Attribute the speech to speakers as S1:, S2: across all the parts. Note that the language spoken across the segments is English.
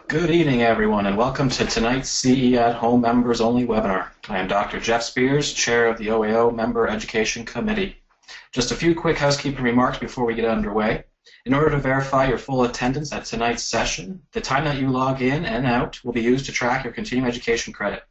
S1: Good evening, everyone, and welcome to tonight's CE at Home Members Only webinar. I am Dr. Jeff Spears, Chair of the OAO Member Education Committee. Just a few quick housekeeping remarks before we get underway. In order to verify your full attendance at tonight's session, the time that you log in and out will be used to track your continuing education credit.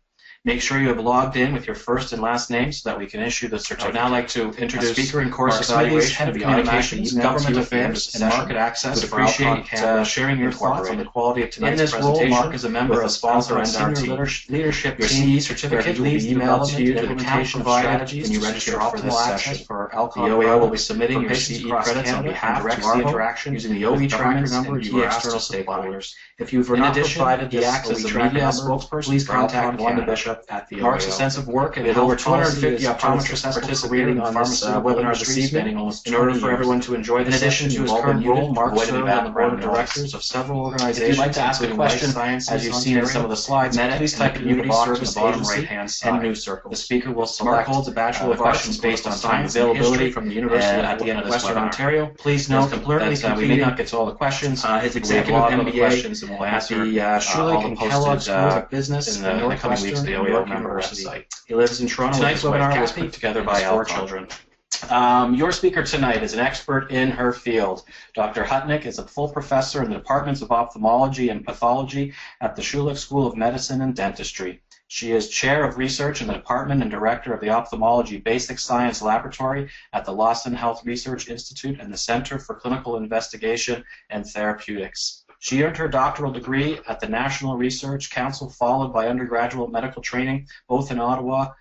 S1: Make sure you have logged in with your first and last name so that we can issue the certificate. I would now like to introduce speaker and course evaluation, head of communications, government affairs, and market access. Would appreciate sharing your thoughts on the quality of tonight's presentation. Mark is a member of sponsor and our leadership your CE certificate will be emailed to you to the implementation of strategies when you register for this session. The OAO will be submitting your CE credits on behalf of our interaction using the OE tracker number and key external stakeholders. If you've not provided the access of media spokesperson, please contact Wanda Bishop at the Mark's extensive work and with over 250 optometrists participating on this webinar this evening. In order for everyone to enjoy the session, to his current role, Mark served on the board of directors of several organizations. If you'd like to ask a question, as you've seen in some of the slides, please type community service agency and news circle. The speaker will select holds a Bachelor of Arts based on time availability from the University at the end of Western Ontario. Please note that we may not get to all the questions. His executive MBA and we'll answer all the posted of business in the coming weeks of the OAO member website. He lives in Toronto. Tonight's webinar was put together by 4 children. Your speaker tonight is an expert in her field. Dr. Hutnick is a full professor in the departments of ophthalmology and pathology at the Schulich School of Medicine and Dentistry. She is chair of research in the department and director of the Ophthalmology Basic Science Laboratory at the Lawson Health Research Institute and the Center for Clinical Investigation and Therapeutics. She earned her doctoral degree at the National Research Council, followed by undergraduate medical training, both in Ottawa,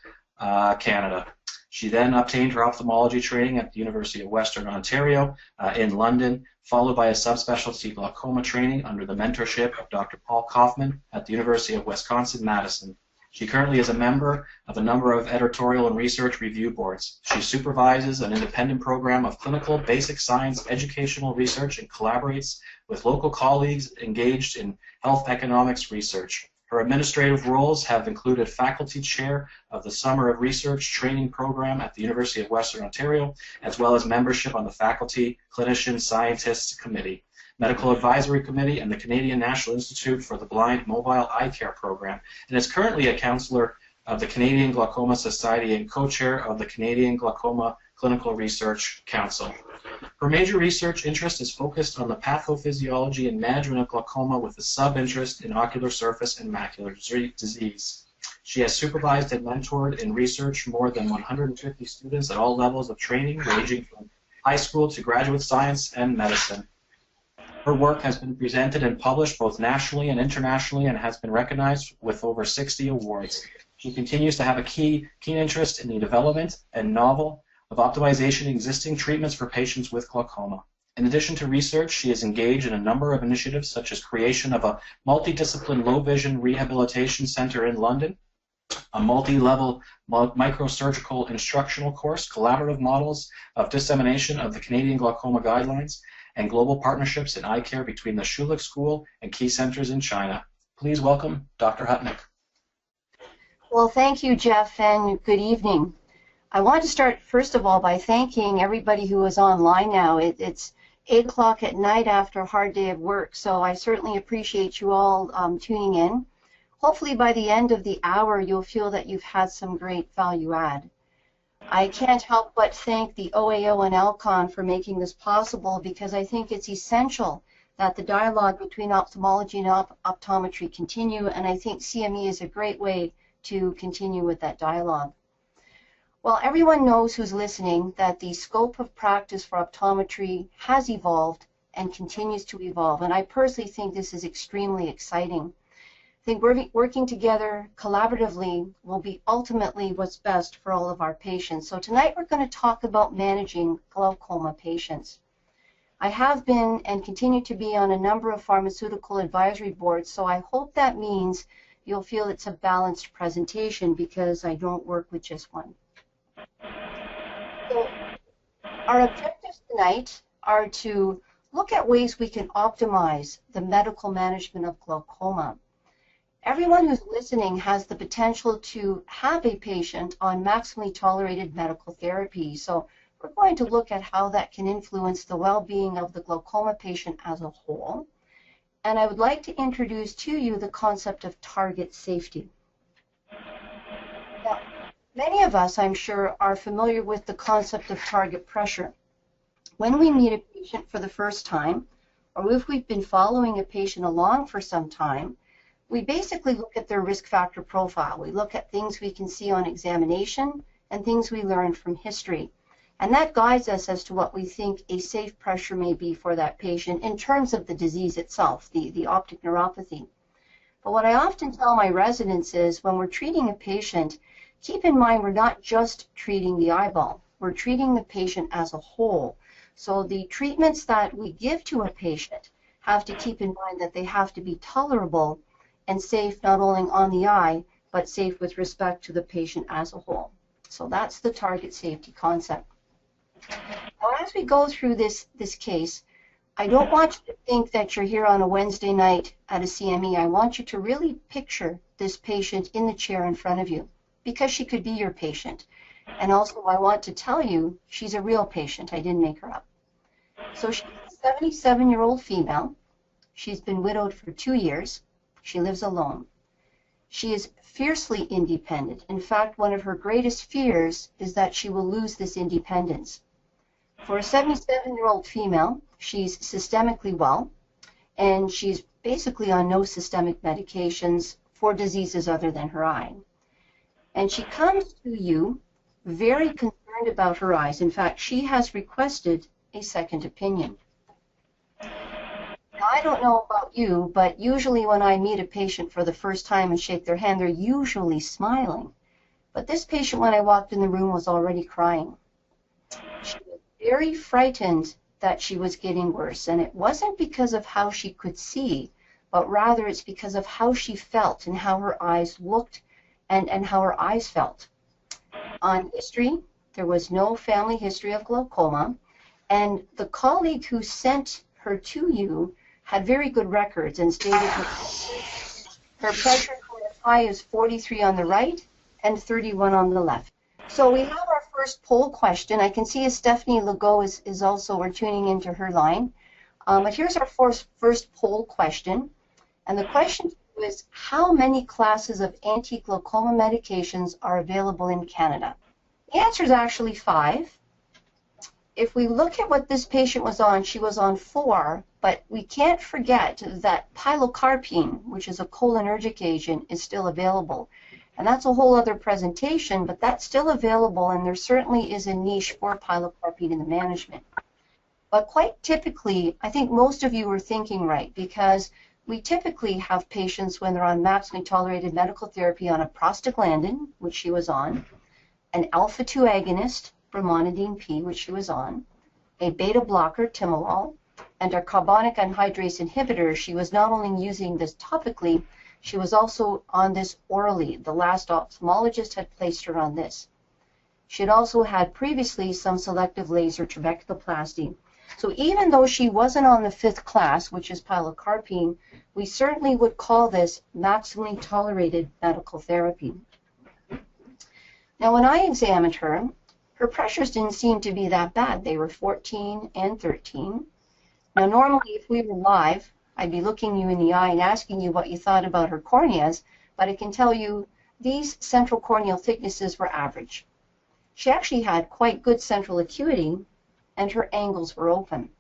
S1: Canada. She then obtained her ophthalmology training at the University of Western Ontario in London, followed by a subspecialty glaucoma training under the mentorship of Dr. Paul Kaufman at the University of Wisconsin-Madison. She currently is a member of a number of editorial and research review boards. She supervises an independent program of clinical basic science educational research and collaborates with local colleagues engaged in health economics research. Her administrative roles have included faculty chair of the Summer of Research Training Program at the University of Western Ontario, as well as membership on the Faculty Clinician Scientists Committee, Medical Advisory Committee, and the Canadian National Institute for the Blind Mobile Eye Care Program, and is currently a counselor of the Canadian Glaucoma Society and co-chair of the Canadian Glaucoma Clinical Research Council. Her major research interest is focused on the pathophysiology and management of glaucoma with a sub-interest in ocular surface and macular disease. She has supervised and mentored in research more than 150 students at all levels of training, ranging from high school to graduate science and medicine. Her work has been presented and published both nationally and internationally and has been recognized with over 60 awards. She continues to have a keen interest in the development and novel of optimization existing treatments for patients with glaucoma. In addition to research, she is engaged in a number of initiatives such as creation of a multidiscipline low vision rehabilitation center in London, a multi-level microsurgical instructional course, collaborative models of dissemination of the Canadian glaucoma guidelines, and global partnerships in eye care between the Schulich School and key centers in China. Please welcome Dr. Hutnick.
S2: Well, thank you, Jeff, and good evening. I want to start, first of all, by thanking everybody who is online now. It's 8 o'clock at night after a hard day of work, so I certainly appreciate you all tuning in. Hopefully by the end of the hour, you'll feel that you've had some great value add. I can't help but thank the OAO and ALCON for making this possible, because I think it's essential that the dialogue between ophthalmology and optometry continue, and I think CME is a great way to continue with that dialogue. Well, everyone knows who's listening that the scope of practice for optometry has evolved and continues to evolve, and I personally think this is extremely exciting. I think working together collaboratively will be ultimately what's best for all of our patients. So tonight we're going to talk about managing glaucoma patients. I have been and continue to be on a number of pharmaceutical advisory boards, so I hope that means you'll feel it's a balanced presentation because I don't work with just one. So our objectives tonight are to look at ways we can optimize the medical management of glaucoma. Everyone who's listening has the potential to have a patient on maximally tolerated medical therapy. So we're going to look at how that can influence the well-being of the glaucoma patient as a whole. and I would like to introduce to you the concept of target safety. Now, many of us, I'm sure, are familiar with the concept of target pressure. When we meet a patient for the first time, or if we've been following a patient along for some time, we basically look at their risk factor profile. We look at things we can see on examination and things we learn from history. And that guides us as to what we think a safe pressure may be for that patient in terms of the disease itself, the optic neuropathy. But what I often tell my residents is when we're treating a patient, keep in mind we're not just treating the eyeball. We're treating the patient as a whole. So the treatments that we give to a patient have to keep in mind that they have to be tolerable and safe not only on the eye, but safe with respect to the patient as a whole. So that's the target safety concept. Now, as we go through this case, I don't want you to think that you're here on a Wednesday night at a CME. I want you to really picture this patient in the chair in front of you, because she could be your patient. And also, I want to tell you, she's a real patient. I didn't make her up. So she's a 77-year-old female. She's been widowed for 2 years. She lives alone. She is fiercely independent. In fact, one of her greatest fears is that she will lose this independence. For a 77-year-old female, she's systemically well, and she's basically on no systemic medications for diseases other than her eye. And she comes to you very concerned about her eyes. In fact, she has requested a second opinion. Now, I don't know about you, but usually when I meet a patient for the first time and shake their hand, they're usually smiling. But this patient, when I walked in the room, was already crying. She was very frightened that she was getting worse, and it wasn't because of how she could see, but rather it's because of how she felt and how her eyes looked and how her eyes felt. On history, there was no family history of glaucoma, and the colleague who sent her to you had very good records and stated her pressure eye is 43 on the right and 31 on the left. So we have our first poll question. I can see Stephanie Legault is also, we're tuning into her line. But here's our first poll question. And the question is, how many classes of anti-glaucoma medications are available in Canada? The answer is actually 5. If we look at what this patient was on, she was on 4, but we can't forget that pilocarpine, which is a cholinergic agent, is still available. And that's a whole other presentation, but that's still available, and there certainly is a niche for pilocarpine in the management. But quite typically, I think most of you are thinking right, because we typically have patients when they're on maximally tolerated medical therapy on a prostaglandin, which she was on, an alpha-2 agonist, brimonidine P, which she was on, a beta blocker, timolol, and a carbonic anhydrase inhibitor. She was not only using this topically, she was also on this orally. The last ophthalmologist had placed her on this. She had also had previously some selective laser trabeculoplasty. So even though she wasn't on the 5th class, which is pilocarpine, we certainly would call this maximally tolerated medical therapy. Now, when I examined her, her pressures didn't seem to be that bad. They were 14 and 13. Now, normally, if we were live, I'd be looking you in the eye and asking you what you thought about her corneas, but I can tell you these central corneal thicknesses were average. She actually had quite good central acuity, and her angles were open.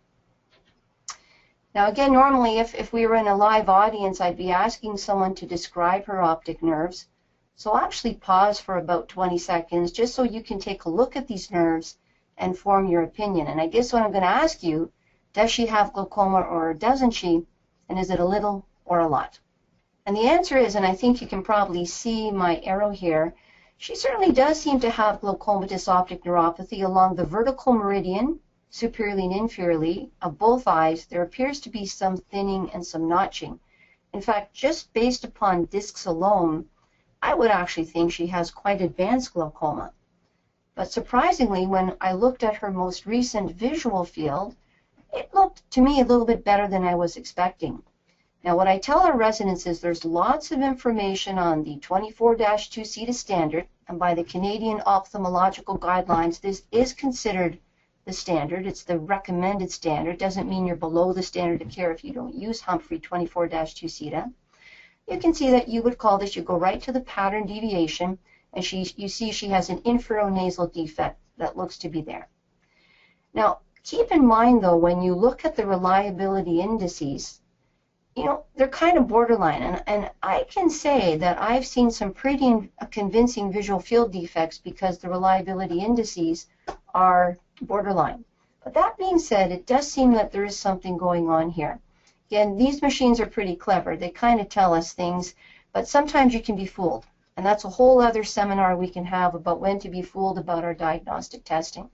S2: Now, again, normally, if we were in a live audience, I'd be asking someone to describe her optic nerves. So I'll actually pause for about 20 seconds just so you can take a look at these nerves and form your opinion. And I guess what I'm going to ask you, does she have glaucoma or doesn't she? And is it a little or a lot? And the answer is, and I think you can probably see my arrow here, she certainly does seem to have glaucomatous optic neuropathy along the vertical meridian, superiorly and inferiorly, of both eyes. There appears to be some thinning and some notching. In fact, just based upon discs alone, I would actually think she has quite advanced glaucoma. But surprisingly, when I looked at her most recent visual field, it looked to me a little bit better than I was expecting. Now, what I tell our residents is there's lots of information on the 24-2 CETA standard, and by the Canadian Ophthalmological Guidelines, this is considered the standard. It's the recommended standard. Doesn't mean you're below the standard of care if you don't use Humphrey 24-2 CETA. You can see that you would call this, you go right to the pattern deviation, and you see she has an inferonasal defect that looks to be there. Now, keep in mind, though, when you look at the reliability indices, they're kind of borderline. And I can say that I've seen some pretty convincing visual field defects because the reliability indices are borderline. But that being said, it does seem that there is something going on here. Again, these machines are pretty clever. They kind of tell us things, but sometimes you can be fooled. And that's a whole other seminar we can have about when to be fooled about our diagnostic testing.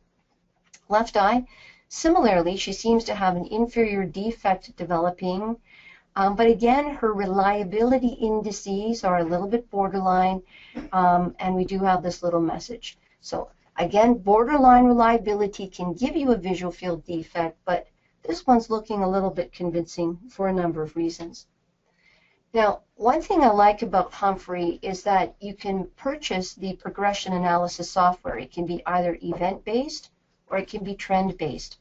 S2: Left eye, similarly, she seems to have an inferior defect developing. But again, her reliability indices are a little bit borderline, and we do have this little message. So again, borderline reliability can give you a visual field defect, but this one's looking a little bit convincing for a number of reasons. Now, one thing I like about Humphrey is that you can purchase the progression analysis software. It can be either event-based or it can be trend-based.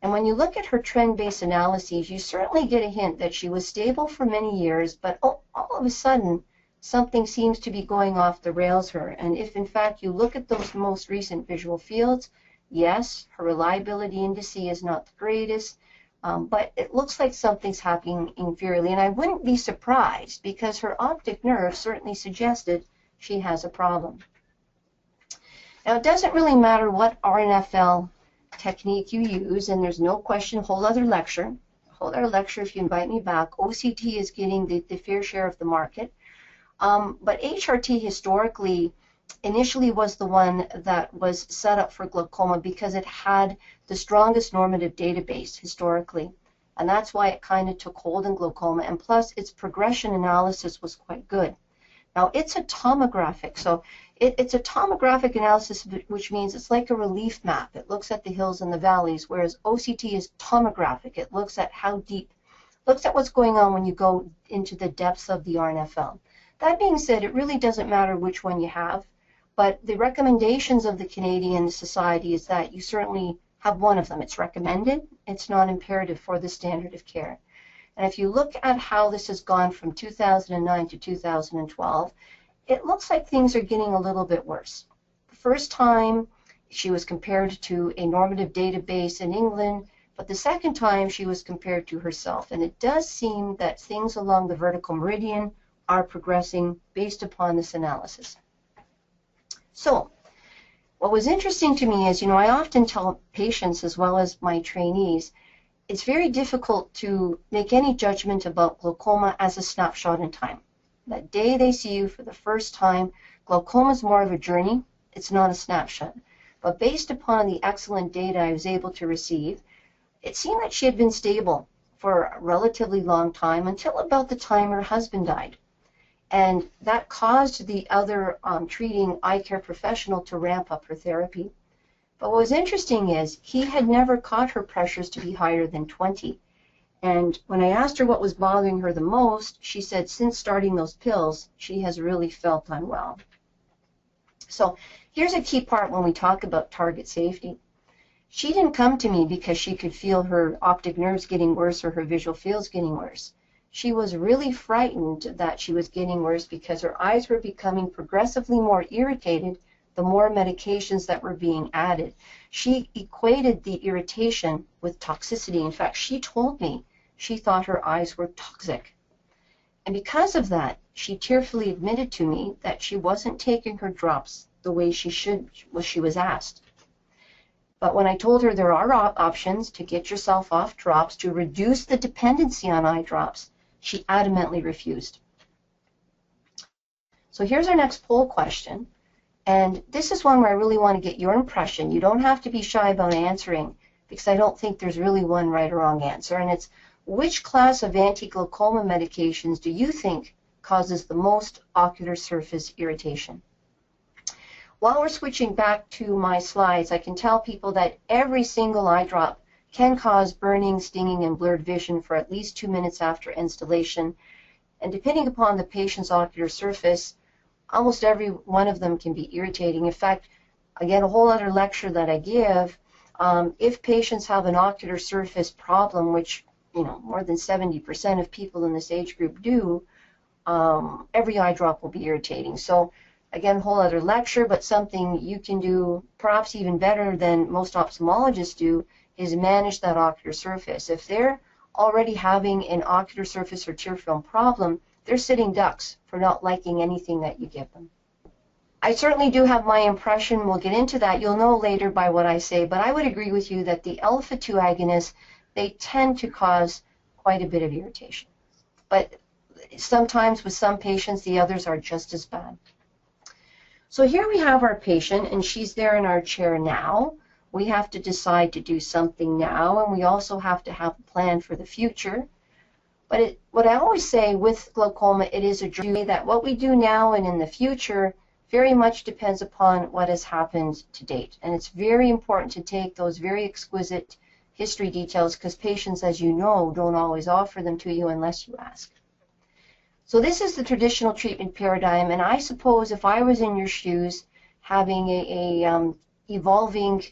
S2: And when you look at her trend-based analyses, you certainly get a hint that she was stable for many years, but all of a sudden, something seems to be going off the rails her. And if, in fact, you look at those most recent visual fields, yes, her reliability indice is not the greatest, but it looks like something's happening inferiorly. And I wouldn't be surprised because her optic nerve certainly suggested she has a problem. Now, it doesn't really matter what RNFL technique you use, and there's no question, whole other lecture if you invite me back. OCT is getting the fair share of the market, but HRT historically initially was the one that was set up for glaucoma because it had the strongest normative database historically, and that's why it kind of took hold in glaucoma, and plus its progression analysis was quite good. Now, it's a tomographic, so it's a tomographic analysis, which means it's like a relief map. It looks at the hills and the valleys, whereas OCT is tomographic. It looks at how deep, looks at what's going on when you go into the depths of the RNFL. That being said, it really doesn't matter which one you have, but the recommendations of the Canadian Society is that you certainly have one of them. It's recommended. It's not imperative for the standard of care. And if you look at how this has gone from 2009 to 2012, it looks like things are getting a little bit worse. The first time she was compared to a normative database in England, but the second time she was compared to herself. And it does seem that things along the vertical meridian are progressing based upon this analysis. So what was interesting to me is, I often tell patients as well as my trainees, it's very difficult to make any judgment about glaucoma as a snapshot in time. That day they see you for the first time, glaucoma is more of a journey. It's not a snapshot. But based upon the excellent data I was able to receive, it seemed like she had been stable for a relatively long time until about the time her husband died. And that caused the other treating eye care professional to ramp up her therapy. But what was interesting is he had never caught her pressures to be higher than 20. And when I asked her what was bothering her the most, she said since starting those pills, she has really felt unwell. So here's a key part when we talk about target safety. She didn't come to me because she could feel her optic nerves getting worse or her visual fields getting worse. She was really frightened that she was getting worse because her eyes were becoming progressively more irritated the more medications that were being added. She equated the irritation with toxicity. In fact, she told me she thought her eyes were toxic. And because of that, she tearfully admitted to me that she wasn't taking her drops the way she was asked. But when I told her there are options to get yourself off drops to reduce the dependency on eye drops, she adamantly refused. So here's our next poll question. And this is one where I really want to get your impression. You don't have to be shy about answering because I don't think there's really one right or wrong answer. And it's, which class of anti-glaucoma medications do you think causes the most ocular surface irritation? While we're switching back to my slides, I can tell people that every single eye drop can cause burning, stinging, and blurred vision for at least 2 minutes after installation. And depending upon the patient's ocular surface, almost every one of them can be irritating. In fact, again, a whole other lecture that I give, If patients have an ocular surface problem, which more than 70% of people in this age group do, every eye drop will be irritating. So again, whole other lecture, but something you can do perhaps even better than most ophthalmologists do is manage that ocular surface. If they're already having an ocular surface or tear film problem, they're sitting ducks for not liking anything that you give them. I certainly do have my impression. We'll get into that. You'll know later by what I say, but I would agree with you that the alpha-2 agonists, they tend to cause quite a bit of irritation. But sometimes with some patients, the others are just as bad. So here we have our patient, and she's there in our chair now. We have to decide to do something now, and we also have to have a plan for the future. But what I always say with glaucoma, it is a journey that what we do now and in the future very much depends upon what has happened to date. And it's very important to take those very exquisite history details because patients, as you know, don't always offer them to you unless you ask. So this is the traditional treatment paradigm, and I suppose if I was in your shoes having a evolving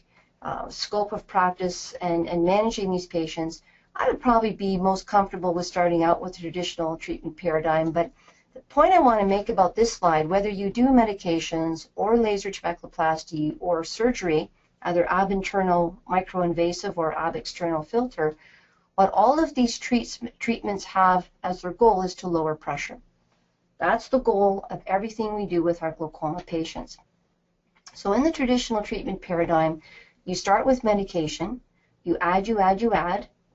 S2: scope of practice and managing these patients, I would probably be most comfortable with starting out with the traditional treatment paradigm. But the point I want to make about this slide, whether you do medications or laser trabeculoplasty or surgery, either ab internal microinvasive or ab external filter, what all of these treatments have as their goal is to lower pressure. That's the goal of everything we do with our glaucoma patients. So in the traditional treatment paradigm, you start with medication, you add.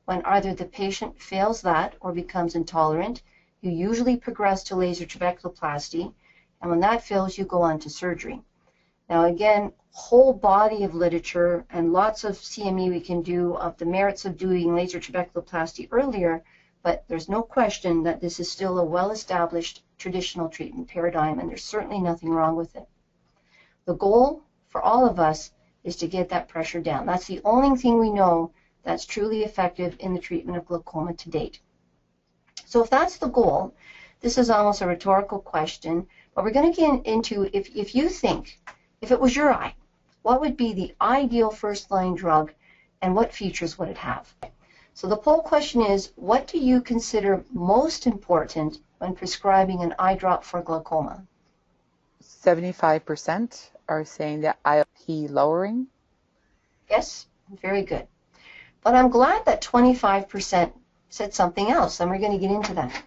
S2: When either the patient fails that or becomes intolerant, you usually progress to laser trabeculoplasty, and when that fails, you go on to surgery. Now again, whole body of literature and lots of CME we can do of the merits of doing laser trabeculoplasty earlier, but there's no question that this is still a well-established traditional treatment paradigm, and there's certainly nothing wrong with it. The goal for all of us is to get that pressure down. That's the only thing we know that's truly effective in the treatment of glaucoma to date. So if that's the goal, this is almost a rhetorical question, but we're going to get into if you think, if it was your eye, what would be the ideal first-line drug and what features would it have? So the poll question is, what do you consider most important when prescribing an eye drop for glaucoma?
S3: 75% are saying that IOP lowering.
S2: Yes, very good. But I'm glad that 25% said something else, and we're going to get into that.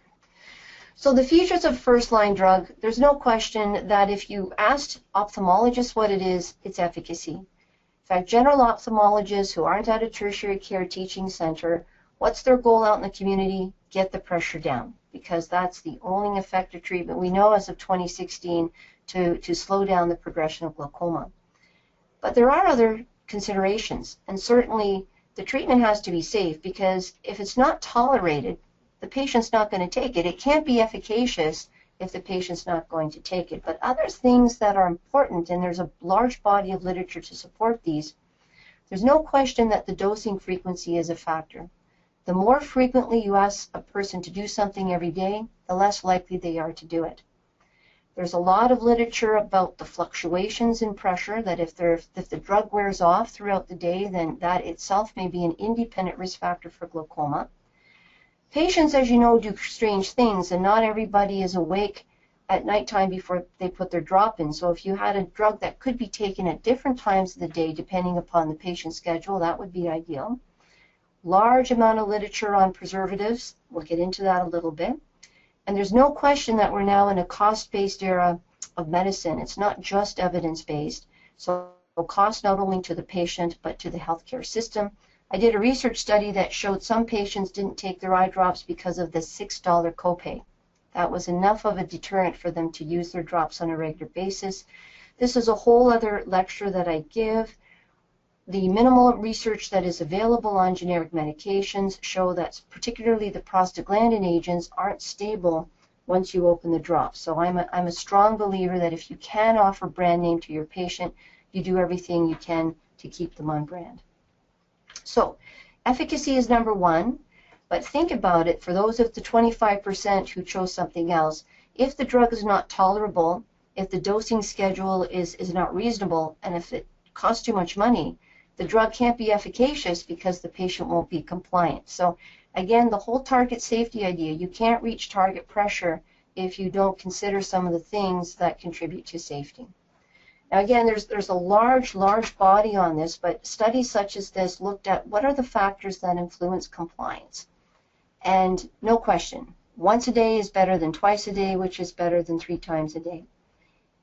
S2: So the features of first-line drug, there's no question that if you asked ophthalmologists what it is, it's efficacy. In fact, general ophthalmologists who aren't at a tertiary care teaching center, what's their goal out in the community? Get the pressure down, because that's the only effective treatment we know as of 2016 to slow down the progression of glaucoma. But there are other considerations, and certainly the treatment has to be safe, because if it's not tolerated, the patient's not going to take it. It can't be efficacious if the patient's not going to take it. But other things that are important, and there's a large body of literature to support these, there's no question that the dosing frequency is a factor. The more frequently you ask a person to do something every day, the less likely they are to do it. There's a lot of literature about the fluctuations in pressure, that if the drug wears off throughout the day, then that itself may be an independent risk factor for glaucoma. Patients, as you know, do strange things, and not everybody is awake at nighttime before they put their drop in. So if you had a drug that could be taken at different times of the day, depending upon the patient's schedule, that would be ideal. Large amount of literature on preservatives. We'll get into that a little bit. And there's no question that we're now in a cost-based era of medicine. It's not just evidence-based. So cost not only to the patient, but to the healthcare system. I did a research study that showed some patients didn't take their eye drops because of the $6 copay. That was enough of a deterrent for them to use their drops on a regular basis. This is a whole other lecture that I give. The minimal research that is available on generic medications show that particularly the prostaglandin agents aren't stable once you open the drops. So I'm a strong believer that if you can offer brand name to your patient, you do everything you can to keep them on brand. So efficacy is number one, but think about it, for those of the 25% who chose something else, if the drug is not tolerable, if the dosing schedule is not reasonable, and if it costs too much money, the drug can't be efficacious because the patient won't be compliant. So again, the whole target safety idea, you can't reach target pressure if you don't consider some of the things that contribute to safety. Now again, there's a large body on this, but studies such as this looked at what are the factors that influence compliance. And no question, once a day is better than twice a day, which is better than 3 times a day.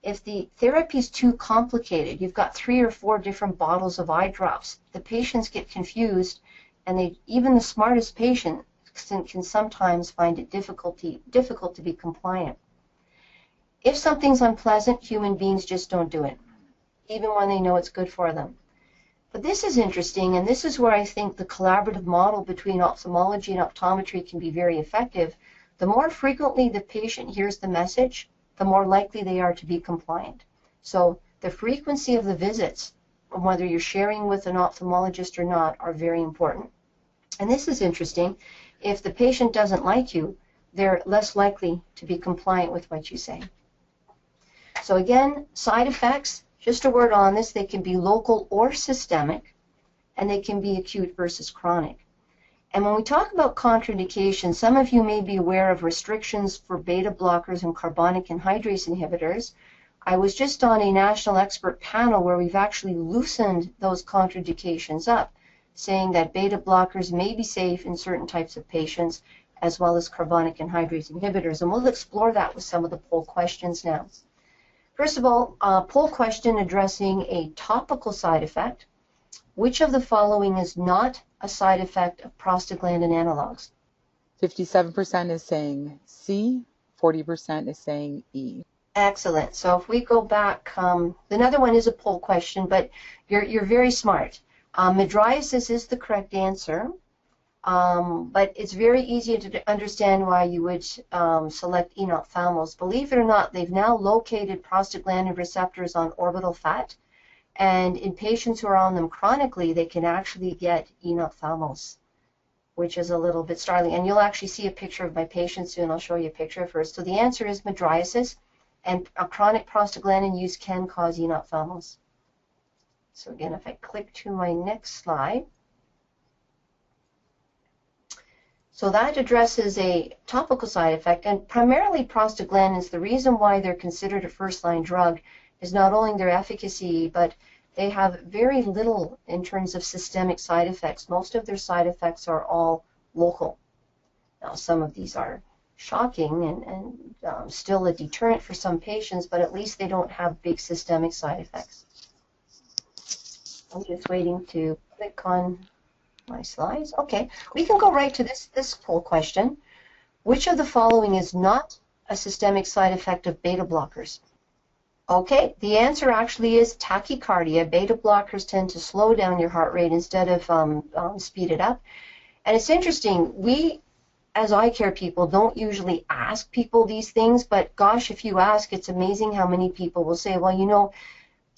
S2: If the therapy is too complicated, you've got 3 or 4 different bottles of eye drops, the patients get confused, and even the smartest patient can sometimes find it difficult to be compliant. If something's unpleasant, human beings just don't do it, even when they know it's good for them. But this is interesting, and this is where I think the collaborative model between ophthalmology and optometry can be very effective. The more frequently the patient hears the message, the more likely they are to be compliant. So the frequency of the visits, whether you're sharing with an ophthalmologist or not, are very important. And this is interesting. If the patient doesn't like you, they're less likely to be compliant with what you say. So again, side effects, just a word on this, they can be local or systemic, and they can be acute versus chronic. And when we talk about contraindications, some of you may be aware of restrictions for beta blockers and carbonic anhydrase inhibitors. I was just on a national expert panel where we've actually loosened those contraindications up, saying that beta blockers may be safe in certain types of patients, as well as carbonic anhydrase inhibitors. And we'll explore that with some of the poll questions now. First of all, poll question addressing a topical side effect. Which of the following is not a side effect of prostaglandin analogs?
S3: 57% is saying C, 40% is saying E.
S2: Excellent. So if we go back, another one is a poll question, but you're very smart. Mydriasis is the correct answer, but it's very easy to understand why you would select enophthalmos. Believe it or not, they've now located prostaglandin receptors on orbital fat, and in patients who are on them chronically, they can actually get enophthalmos, which is a little bit startling. And you'll actually see a picture of my patient soon. I'll show you a picture first. So the answer is mydriasis, and a chronic prostaglandin use can cause enophthalmos. So again, if I click to my next slide. So that addresses a topical side effect, and primarily prostaglandins, the reason why they're considered a first-line drug is not only their efficacy, but they have very little in terms of systemic side effects. Most of their side effects are all local. Now, some of these are shocking and still a deterrent for some patients, but at least they don't have big systemic side effects. I'm just waiting to click on my slides. Okay, we can go right to this poll question. Which of the following is not a systemic side effect of beta blockers? Okay, the answer actually is tachycardia. Beta blockers tend to slow down your heart rate instead of speed it up. And it's interesting, we as eye care people don't usually ask people these things, but gosh, if you ask, it's amazing how many people will say, well, you know,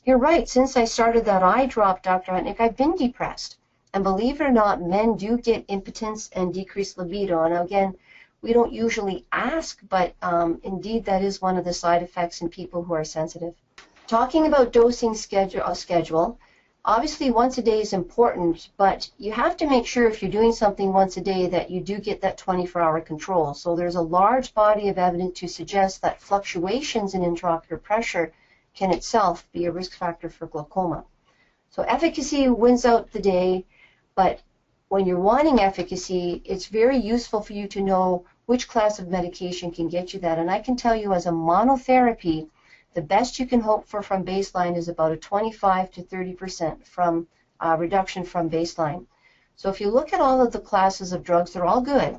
S2: you're right, since I started that eye drop, Dr. Hutnick, I've been depressed. And believe it or not, men do get impotence and decreased libido. And again, we don't usually ask, but indeed that is one of the side effects in people who are sensitive. Talking about dosing schedule, obviously once a day is important, but you have to make sure if you're doing something once a day that you do get that 24-hour control. So there's a large body of evidence to suggest that fluctuations in intraocular pressure can itself be a risk factor for glaucoma. So efficacy wins out the day, but when you're wanting efficacy, it's very useful for you to know which class of medication can get you that. And I can tell you as a monotherapy, the best you can hope for from baseline is about a 25 to 30% from reduction from baseline. So if you look at all of the classes of drugs, they're all good.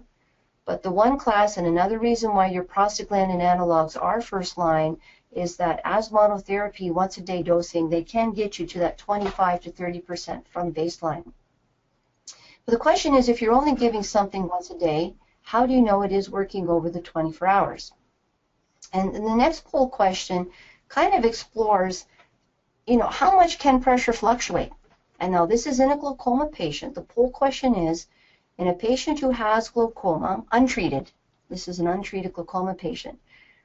S2: But the one class, and another reason why your prostaglandin analogs are first line, is that as monotherapy, once a day dosing, they can get you to that 25 to 30% from baseline. But the question is, if you're only giving something once a day, how do you know it is working over the 24 hours? And the next poll question kind of explores, you know, how much can pressure fluctuate? And now this is in a glaucoma patient. The poll question is, in a patient who has glaucoma, untreated, this is an untreated glaucoma patient,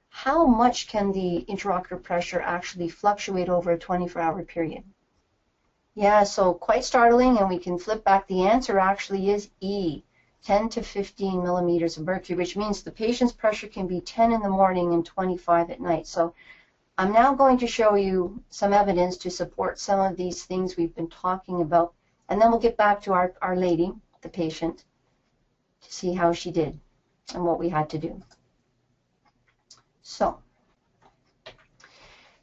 S2: how much can the intraocular pressure actually fluctuate over a 24-hour period? Yeah, so quite startling, and we can flip back. The answer actually is E, 10 to 15 millimeters of mercury, which means the patient's pressure can be 10 in the morning and 25 at night. So I'm now going to show you some evidence to support some of these things we've been talking about, and then we'll get back to our lady, the patient, to see how she did and what we had to do. So,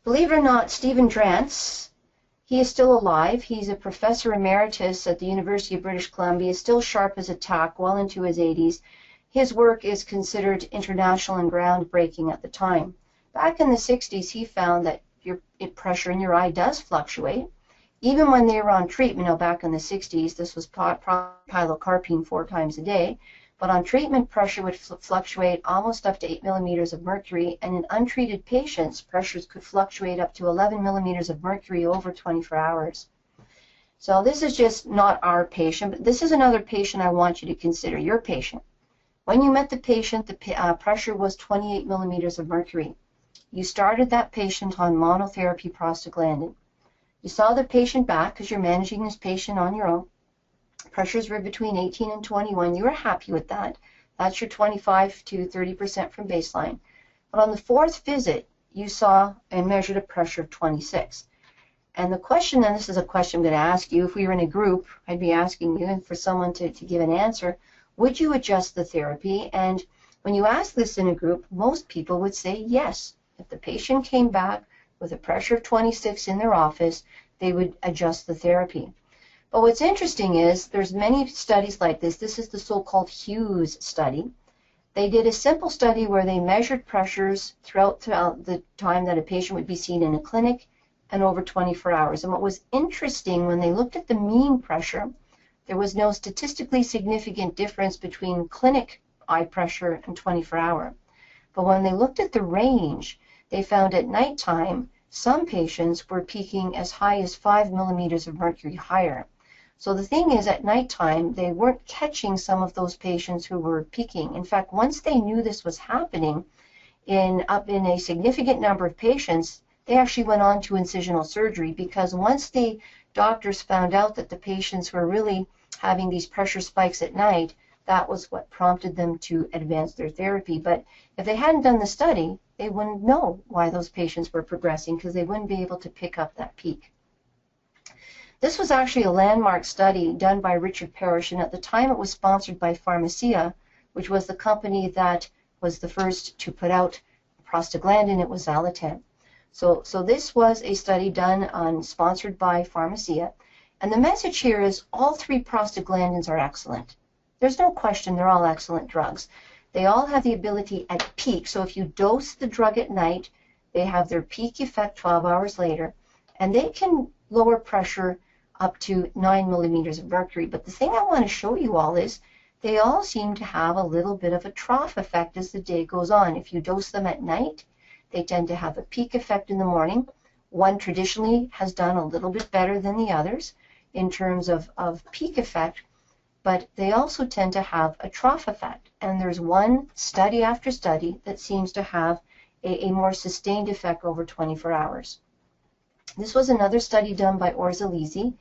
S2: believe it or not, Stephen Drance, he is still alive. He's a professor emeritus at the University of British Columbia, still sharp as a tack, well into his 80s. His work is considered international and groundbreaking at the time. Back in the 60s, he found that your pressure in your eye does fluctuate. Even when they were on treatment, now back in the 60s, this was pilocarpine 4 times a day, but on treatment, pressure would fluctuate almost up to 8 millimeters of mercury, and in untreated patients, pressures could fluctuate up to 11 millimeters of mercury over 24 hours. So this is just not our patient, but this is another patient I want you to consider, your patient. When you met the patient, the pressure was 28 millimeters of mercury. You started that patient on monotherapy prostaglandin. You saw the patient back because you're managing this patient on your own. Pressures were between 18 and 21. You were happy with that. That's your 25 to 30% from baseline. But on the 4th visit, you saw and measured a pressure of 26. And the question, and this is a question I'm going to ask you, if we were in a group, I'd be asking you, and for someone to give an answer, would you adjust the therapy? And when you ask this in a group, most people would say yes. If the patient came back with a pressure of 26 in their office, they would adjust the therapy. But what's interesting is there's many studies like this. This is the so-called Hughes study. They did a simple study where they measured pressures throughout the time that a patient would be seen in a clinic and over 24 hours. And what was interesting, when they looked at the mean pressure, there was no statistically significant difference between clinic eye pressure and 24-hour. But when they looked at the range, they found at nighttime some patients were peaking as high as 5 millimeters of mercury higher. So the thing is, at nighttime, they weren't catching some of those patients who were peaking. In fact, once they knew this was happening up in a significant number of patients, they actually went on to incisional surgery, because once the doctors found out that the patients were really having these pressure spikes at night, that was what prompted them to advance their therapy. But if they hadn't done the study, they wouldn't know why those patients were progressing, because they wouldn't be able to pick up that peak. This was actually a landmark study done by Richard Parrish, and at the time it was sponsored by Pharmacia, which was the company that was the first to put out prostaglandin. It was Zalatan. So this was a study done sponsored by Pharmacia, and the message here is all 3 prostaglandins are excellent. There's no question they're all excellent drugs. They all have the ability at peak, so if you dose the drug at night, they have their peak effect 12 hours later, and they can lower pressure up to 9 millimeters of mercury. But the thing I want to show you all is they all seem to have a little bit of a trough effect as the day goes on. If you dose them at night, they tend to have a peak effect in the morning. One traditionally has done a little bit better than the others in terms of peak effect, but they also tend to have a trough effect. And there's one study after study that seems to have a more sustained effect over 24 hours. This was another study done by Orzalizi,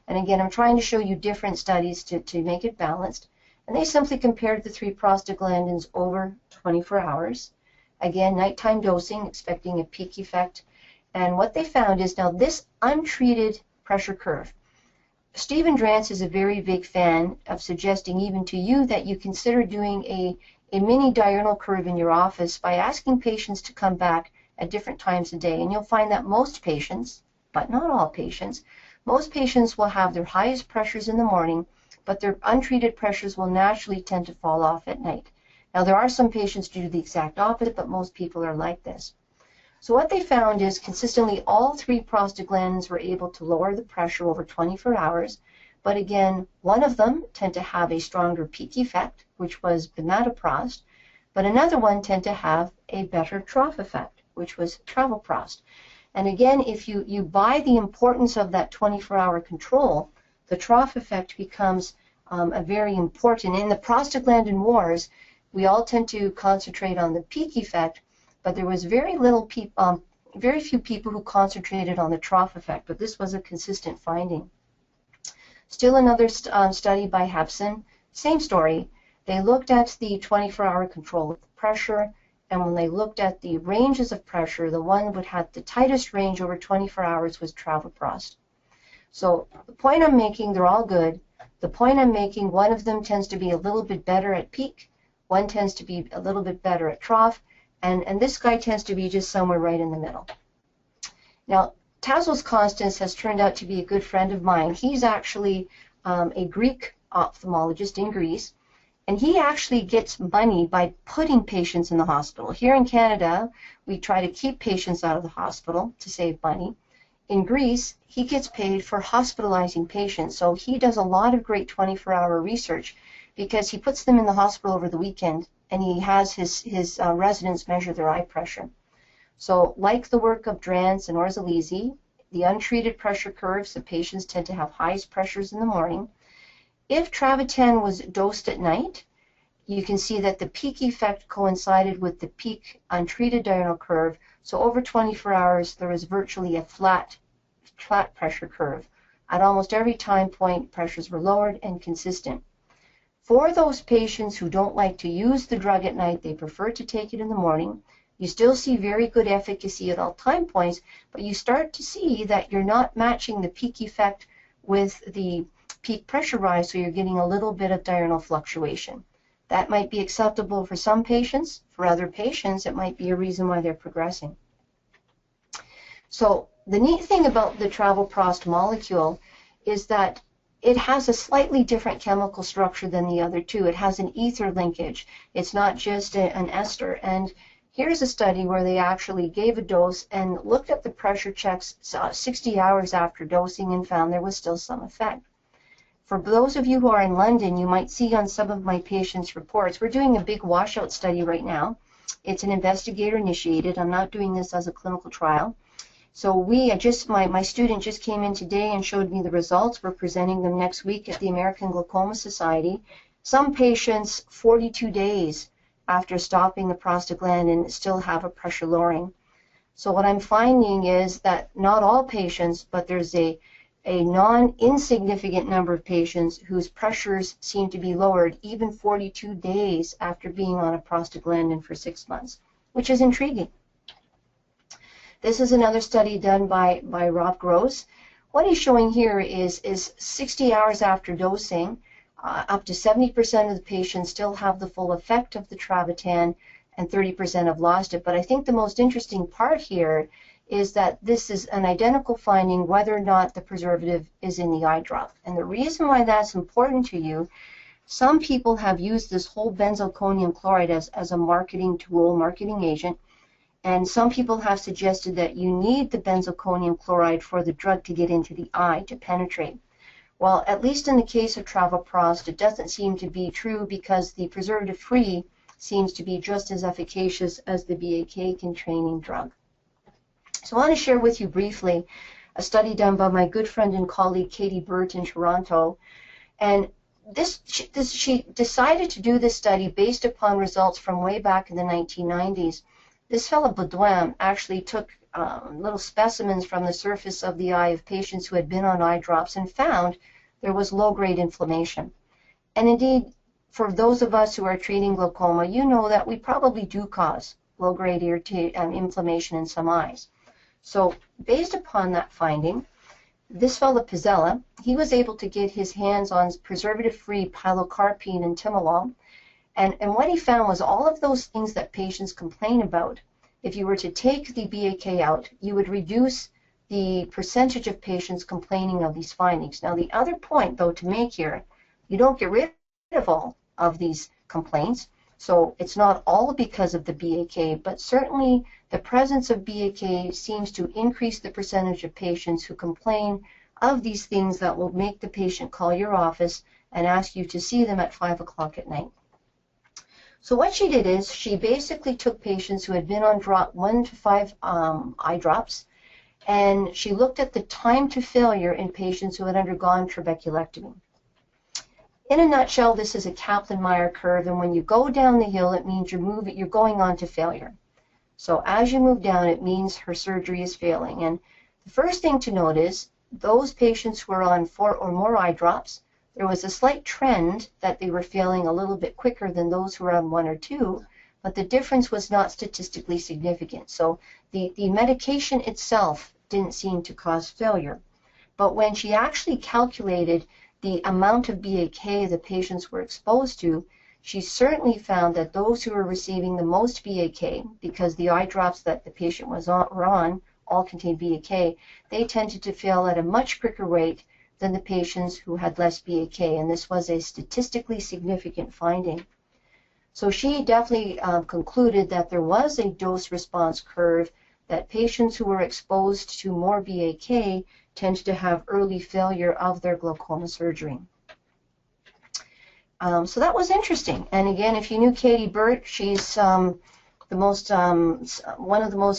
S2: and again, I'm trying to show you different studies to make it balanced. And they simply compared the 3 prostaglandins over 24 hours. Again, nighttime dosing, expecting a peak effect. And what they found is, now this untreated pressure curve, Stephen Drance is a very big fan of suggesting even to you that you consider doing a mini diurnal curve in your office by asking patients to come back at different times a day. And you'll find that most patients, but not all patients, most patients will have their highest pressures in the morning, but their untreated pressures will naturally tend to fall off at night. Now, there are some patients who do the exact opposite, but most people are like this. So what they found is consistently all 3 prostaglandins were able to lower the pressure over 24 hours, but again, one of them tend to have a stronger peak effect, which was bimatoprost, but another one tend to have a better trough effect, which was travoprost. And again, if you buy the importance of that 24-hour control, the trough effect becomes a very important. In the prostaglandin wars, we all tend to concentrate on the peak effect, but there was very few people who concentrated on the trough effect, but this was a consistent finding. Still another study by Hepson, same story. They looked at the 24-hour control of the pressure, and when they looked at the ranges of pressure, the one that had the tightest range over 24 hours was travoprost. So the point I'm making, they're all good. The point I'm making, one of them tends to be a little bit better at peak, one tends to be a little bit better at trough, and this guy tends to be just somewhere right in the middle. Now, Tassos Constans has turned out to be a good friend of mine. He's actually a Greek ophthalmologist in Greece, and he actually gets money by putting patients in the hospital. Here in Canada, we try to keep patients out of the hospital to save money. In Greece, he gets paid for hospitalizing patients, so he does a lot of great 24-hour research because he puts them in the hospital over the weekend, and he has his residents measure their eye pressure. So like the work of Drance and Orzalizi, the untreated pressure curves, the patients tend to have highest pressures in the morning. If Travatan was dosed at night, you can see that the peak effect coincided with the peak untreated diurnal curve. So over 24 hours, there was virtually a flat pressure curve. At almost every time point, pressures were lowered and consistent. For those patients who don't like to use the drug at night, they prefer to take it in the morning. You still see very good efficacy at all time points, but you start to see that you're not matching the peak effect with the peak pressure rise, so you're getting a little bit of diurnal fluctuation. That might be acceptable for some patients. For other patients, it might be a reason why they're progressing. So the neat thing about the travoprost molecule is that it has a slightly different chemical structure than the other two. It has an ether linkage. It's not just an ester. And here's a study where they actually gave a dose and looked at the pressure checks 60 hours after dosing and found there was still some effect. For those of you who are in London, you might see on some of my patients' reports, we're doing a big washout study right now. It's an investigator-initiated. I'm not doing this as a clinical trial. So my student just came in today and showed me the results. We're presenting them next week at the American Glaucoma Society. Some patients, 42 days after stopping the prostaglandin, still have a pressure lowering. So what I'm finding is that not all patients, but there's a non-insignificant number of patients whose pressures seem to be lowered even 42 days after being on a prostaglandin for 6 months, which is intriguing. This is another study done by Rob Gross. What he's showing here is 60 hours after dosing, up to 70% of the patients still have the full effect of the Travatan, and 30% have lost it. But I think the most interesting part here is that this is an identical finding whether or not the preservative is in the eye drop. And the reason why that's important to you, some people have used this whole benzalkonium chloride as a marketing tool, marketing agent, and some people have suggested that you need the benzalkonium chloride for the drug to get into the eye, to penetrate. Well, at least in the case of travoprost, it doesn't seem to be true because the preservative-free seems to be just as efficacious as the BAK-containing drug. So I want to share with you briefly a study done by my good friend and colleague Katie Burt in Toronto. And she decided to do this study based upon results from way back in the 1990s. This fellow Baudouin actually took little specimens from the surface of the eye of patients who had been on eye drops and found there was low-grade inflammation. And indeed, for those of us who are treating glaucoma, you know that we probably do cause low-grade inflammation in some eyes. So based upon that finding, this fellow Pizzella, he was able to get his hands on preservative-free pilocarpine and timolol. And what he found was all of those things that patients complain about, if you were to take the BAK out, you would reduce the percentage of patients complaining of these findings. Now, the other point, though, to make here, you don't get rid of all of these complaints. So it's not all because of the BAK, but certainly the presence of BAK seems to increase the percentage of patients who complain of these things that will make the patient call your office and ask you to see them at 5 o'clock at night. So what she did is she basically took patients who had been on 1 to 5 eye drops, and she looked at the time to failure in patients who had undergone trabeculectomy. In a nutshell, this is a Kaplan-Meier curve, and when you go down the hill, it means you're going on to failure. So as you move down, it means her surgery is failing. And the first thing to note is those patients who were on 4 or more eye drops, there was a slight trend that they were failing a little bit quicker than those who were on 1 or 2, but the difference was not statistically significant. So the medication itself didn't seem to cause failure. But when she actually calculated the amount of BAK the patients were exposed to, she certainly found that those who were receiving the most BAK, because the eye drops that the patient were on all contained BAK, they tended to fail at a much quicker rate than the patients who had less BAK, and this was a statistically significant finding. So she definitely concluded that there was a dose-response curve, that patients who were exposed to more BAK tend to have early failure of their glaucoma surgery. So that was interesting. And again, if you knew Katie Burt, she's one of the most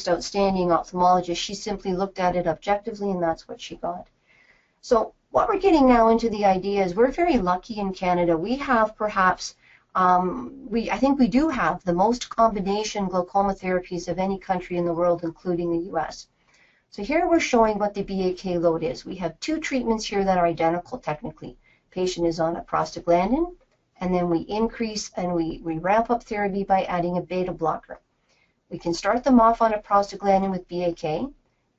S2: outstanding ophthalmologists. She simply looked at it objectively, and that's what she got. So what we're getting now into the idea is we're very lucky in Canada. We have perhaps, I think we do have the most combination glaucoma therapies of any country in the world, including the US. So here we're showing what the BAK load is. We have 2 treatments here that are identical technically. Patient is on a prostaglandin, and then we increase and we ramp up therapy by adding a beta blocker. We can start them off on a prostaglandin with BAK,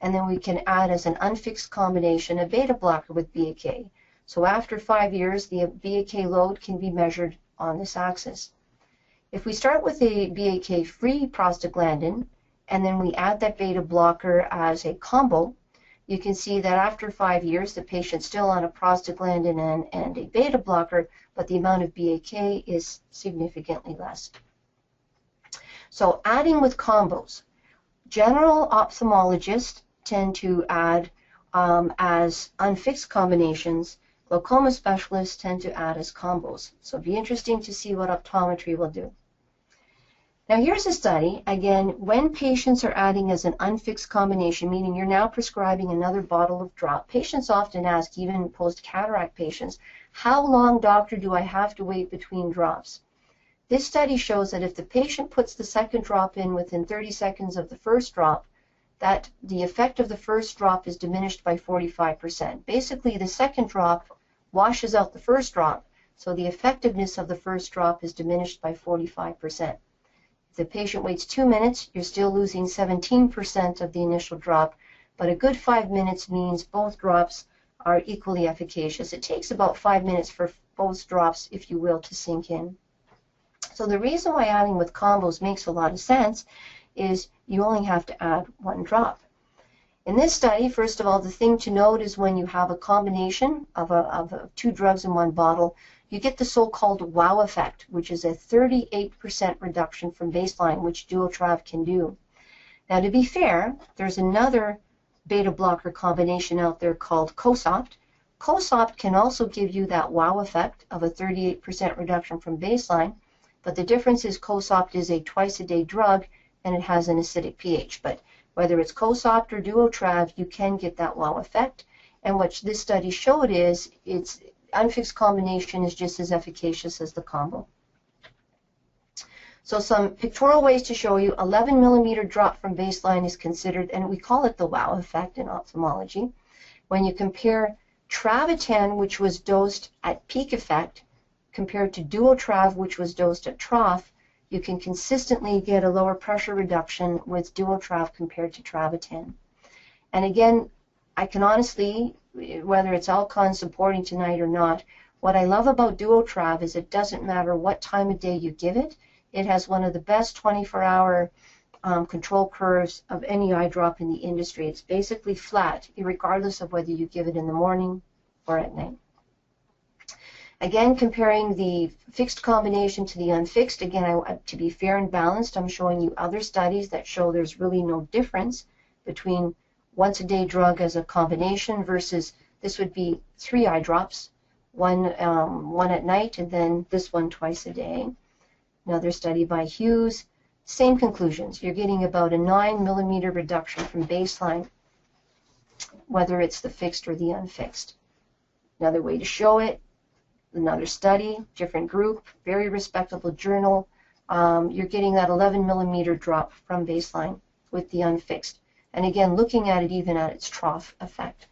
S2: and then we can add as an unfixed combination a beta blocker with BAK. So after 5 years, the BAK load can be measured on this axis. If we start with a BAK-free prostaglandin, and then we add that beta blocker as a combo, you can see that after 5 years, the patient's still on a prostaglandin and a beta blocker, but the amount of BAK is significantly less. So adding with combos. General ophthalmologists tend to add as unfixed combinations. Glaucoma specialists tend to add as combos. So it'll be interesting to see what optometry will do. Now here's a study, again, when patients are adding as an unfixed combination, meaning you're now prescribing another bottle of drop. Patients often ask, even post-cataract patients, how long, doctor, do I have to wait between drops? This study shows that if the patient puts the second drop in within 30 seconds of the first drop, that the effect of the first drop is diminished by 45%. Basically, the second drop washes out the first drop, so the effectiveness of the first drop is diminished by 45%. If the patient waits 2 minutes, you're still losing 17% of the initial drop, but a good 5 minutes means both drops are equally efficacious. It takes about 5 minutes for both drops, if you will, to sink in. So the reason why adding with combos makes a lot of sense is you only have to add 1 drop. In this study, first of all, the thing to note is when you have a combination of 2 drugs in 1 bottle, you get the so-called wow effect, which is a 38% reduction from baseline, which Duotrav can do. Now, to be fair, there's another beta blocker combination out there called Cosopt. Cosopt can also give you that wow effect of a 38% reduction from baseline, but the difference is Cosopt is a twice-a-day drug, and it has an acidic pH. But whether it's Cosopt or Duotrav, you can get that wow effect. And what this study showed is its unfixed combination is just as efficacious as the combo. So some pictorial ways to show you, 11 millimeter drop from baseline is considered, and we call it the wow effect in ophthalmology. When you compare Travatan, which was dosed at peak effect, compared to Duotrav, which was dosed at trough, you can consistently get a lower pressure reduction with Duotrav compared to Travatan. And again, I can honestly, whether it's Alcon supporting tonight or not, what I love about Duotrav is it doesn't matter what time of day you give it. It has one of the best 24-hour control curves of any eye drop in the industry. It's basically flat, regardless of whether you give it in the morning or at night. Again, comparing the fixed combination to the unfixed, again, to be fair and balanced, I'm showing you other studies that show there's really no difference between once-a-day drug as a combination versus this would be 3 eye drops, one at night, and then this one twice a day. Another study by Hughes, same conclusions. You're getting about a 9 millimeter reduction from baseline, whether it's the fixed or the unfixed. Another way to show it, another study, different group, very respectable journal. You're getting that 11 millimeter drop from baseline with the unfixed. And again, looking at it even at its trough effect.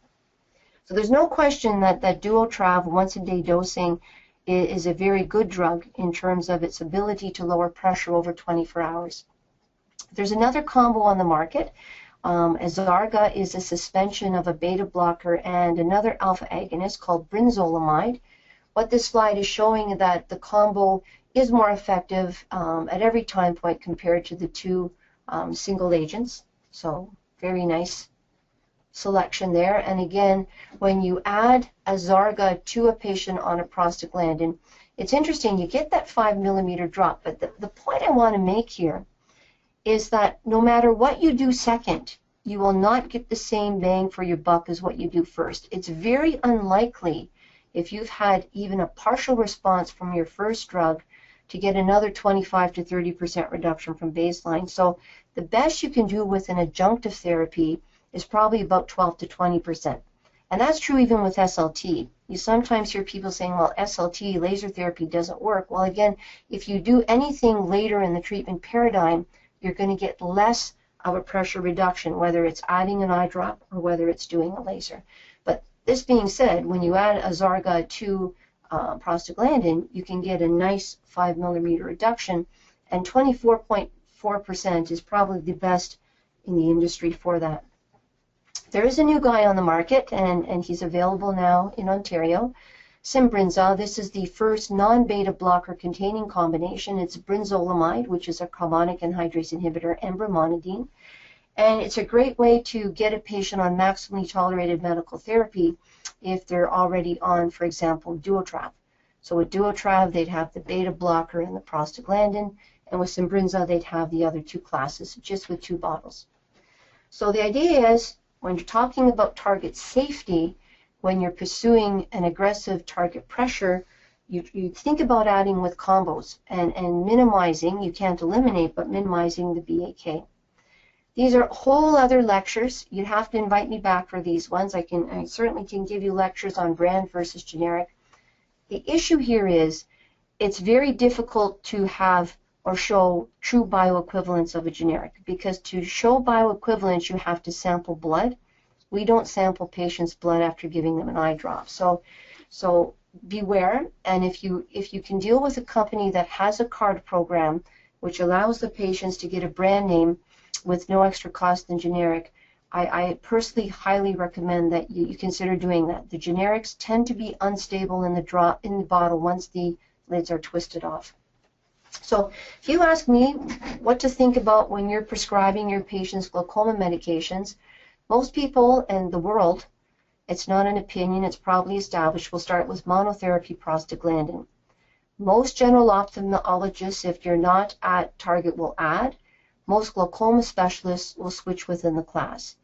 S2: So there's no question that Duotrav once-a-day dosing is a very good drug in terms of its ability to lower pressure over 24 hours. There's another combo on the market. Azarga is a suspension of a beta blocker and another alpha agonist called brinzolamide. What this slide is showing that the combo is more effective at every time point compared to the two single agents. So very nice selection there. And again, when you add Azarga to a patient on a prostaglandin, it's interesting, you get that 5 millimeter drop. But the point I want to make here is that no matter what you do second, you will not get the same bang for your buck as what you do first. It's very unlikely, if you've had even a partial response from your first drug, to get another 25 to 30% reduction from baseline. So the best you can do with an adjunctive therapy is probably about 12 to 20%. And that's true even with SLT. You sometimes hear people saying, well, SLT, laser therapy, doesn't work. Well, again, if you do anything later in the treatment paradigm, you're going to get less of a pressure reduction, whether it's adding an eye drop or whether it's doing a laser. But this being said, when you add Azarga to prostaglandin, you can get a nice 5 millimeter reduction, and 24.4% is probably the best in the industry for that. There is a new guy on the market, and he's available now in Ontario. Simbrinza. This is the first non-beta blocker containing combination. It's brinzolamide, which is a carbonic anhydrase inhibitor, and brimonidine. And it's a great way to get a patient on maximally tolerated medical therapy if they're already on, for example, Duotrav. So with Duotrav, they'd have the beta blocker and the prostaglandin, and with Simbrinza, they'd have the other two classes, just with 2 bottles. So the idea is, when you're talking about target safety, when you're pursuing an aggressive target pressure, you think about adding with combos and minimizing, you can't eliminate, but minimizing the BAK. These are whole other lectures. You'd have to invite me back for these ones. I certainly can give you lectures on brand versus generic. The issue here is it's very difficult to have or show true bioequivalence of a generic, because to show bioequivalence, you have to sample blood. We don't sample patients' blood after giving them an eye drop. So beware, and if you can deal with a company that has a card program which allows the patients to get a brand name with no extra cost than generic, I personally highly recommend that you consider doing that. The generics tend to be unstable in the bottle once the lids are twisted off. So if you ask me what to think about when you're prescribing your patients glaucoma medications, most people in the world, it's not an opinion, it's probably established, will start with monotherapy prostaglandin. Most general ophthalmologists, if you're not at target, will add. Most glaucoma specialists will switch within the class.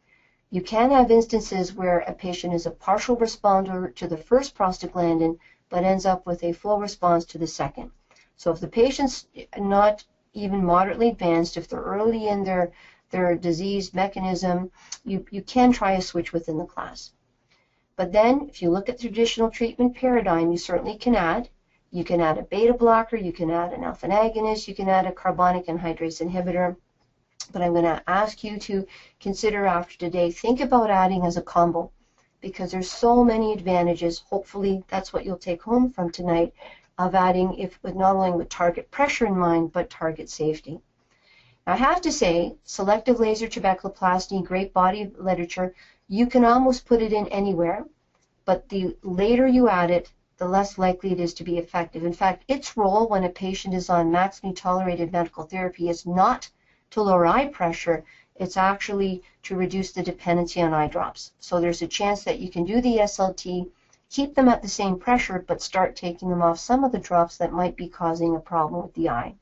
S2: You can have instances where a patient is a partial responder to the first prostaglandin, but ends up with a full response to the second. So if the patient's not even moderately advanced, if they're early in their disease mechanism, you can try a switch within the class. But then, if you look at the traditional treatment paradigm, you certainly can add. You can add a beta blocker, you can add an alpha agonist, you can add a carbonic anhydrase inhibitor. But I'm going to ask you to consider after today, think about adding as a combo, because there's so many advantages. Hopefully that's what you'll take home from tonight, of adding with not only with target pressure in mind, but target safety. Now, I have to say, selective laser trabeculoplasty, great body of literature, you can almost put it in anywhere, but the later you add it, the less likely it is to be effective. In fact, its role when a patient is on maximally tolerated medical therapy is not to lower eye pressure, it's actually to reduce the dependency on eye drops. So there's a chance that you can do the SLT, keep them at the same pressure, but start taking them off some of the drops that might be causing a problem with the eye.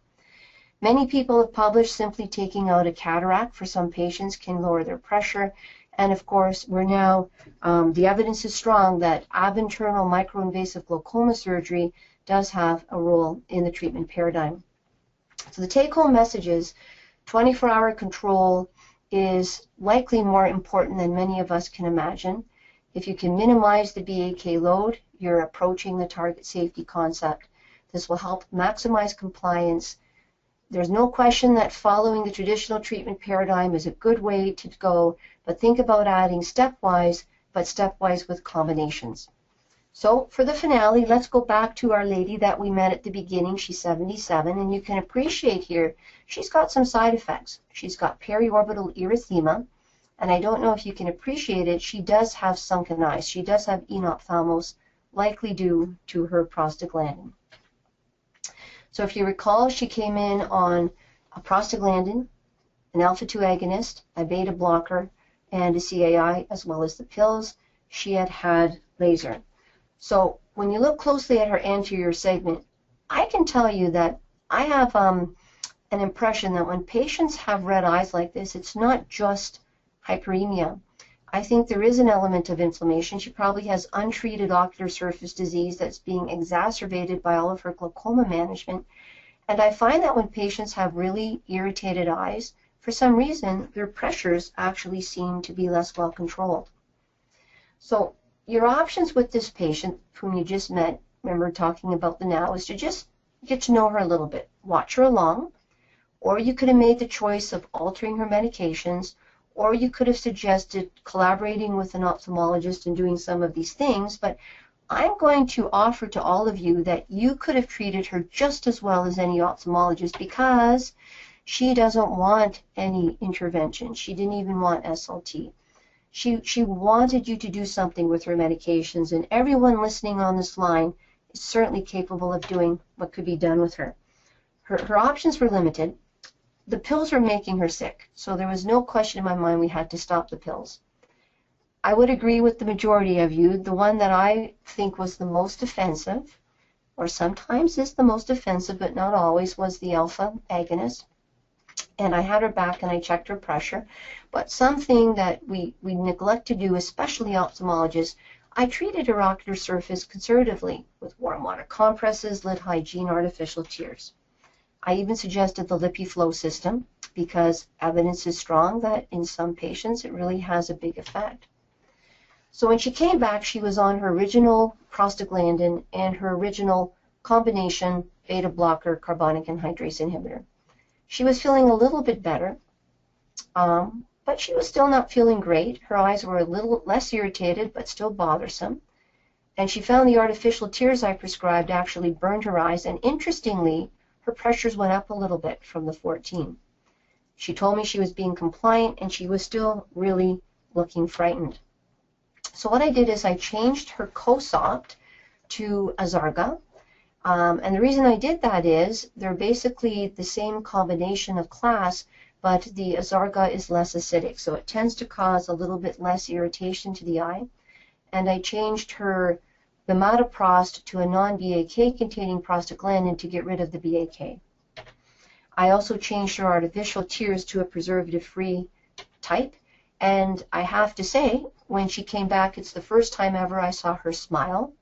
S2: Many people have published simply taking out a cataract for some patients can lower their pressure. And of course, we're now, the evidence is strong that ab-internal microinvasive glaucoma surgery does have a role in the treatment paradigm. So the take-home message is 24-hour control is likely more important than many of us can imagine. If you can minimize the BAK load, you're approaching the target safety concept. This will help maximize compliance. There's no question that following the traditional treatment paradigm is a good way to go, but think about adding stepwise but stepwise with combinations. So for the finale, let's go back to our lady that we met at the beginning. She's 77, and you can appreciate here, she's got some side effects. She's got periorbital erythema, and I don't know if you can appreciate it, she does have sunken eyes. She does have enophthalmos, likely due to her prostaglandin. So if you recall, she came in on a prostaglandin, an alpha-2 agonist, a beta blocker, and a CAI, as well as the pills. She had had laser. So when you look closely at her anterior segment, I can tell you that I have an impression that when patients have red eyes like this, it's not just hyperemia. I think there is an element of inflammation. She probably has untreated ocular surface disease that's being exacerbated by all of her glaucoma management. And I find that when patients have really irritated eyes, for some reason, their pressures actually seem to be less well controlled. So your options with this patient whom you just met, remember talking about the now, is to just get to know her a little bit. Watch her along, or you could have made the choice of altering her medications, or you could have suggested collaborating with an ophthalmologist and doing some of these things, but I'm going to offer to all of you that you could have treated her just as well as any ophthalmologist because she doesn't want any intervention. She didn't even want SLT. She wanted you to do something with her medications, and everyone listening on this line is certainly capable of doing what could be done with her. Her options were limited. The pills were making her sick, so there was no question in my mind we had to stop the pills. I would agree with the majority of you. The one that I think was the most offensive, or sometimes is the most offensive, but not always, was the alpha agonist. And I had her back and I checked her pressure. But something that we neglect to do, especially ophthalmologists, I treated her ocular surface conservatively with warm water compresses, lid hygiene, artificial tears. I even suggested the LipiFlow system because evidence is strong that in some patients it really has a big effect. So when she came back, she was on her original prostaglandin and her original combination beta blocker carbonic anhydrase inhibitor. She was feeling a little bit better, but she was still not feeling great. Her eyes were a little less irritated, but still bothersome. And she found the artificial tears I prescribed actually burned her eyes, and interestingly, her pressures went up a little bit from the 14. She told me she was being compliant, and she was still really looking frightened. So what I did is I changed her COSOPT to Azarga. And the reason I did that is they're basically the same combination of class, but the Azarga is less acidic, so it tends to cause a little bit less irritation to the eye. And I changed her bimatoprost to a non-BAK containing prostaglandin to get rid of the BAK. I also changed her artificial tears to a preservative-free type, and I have to say, when she came back, it's the first time ever I saw her smile.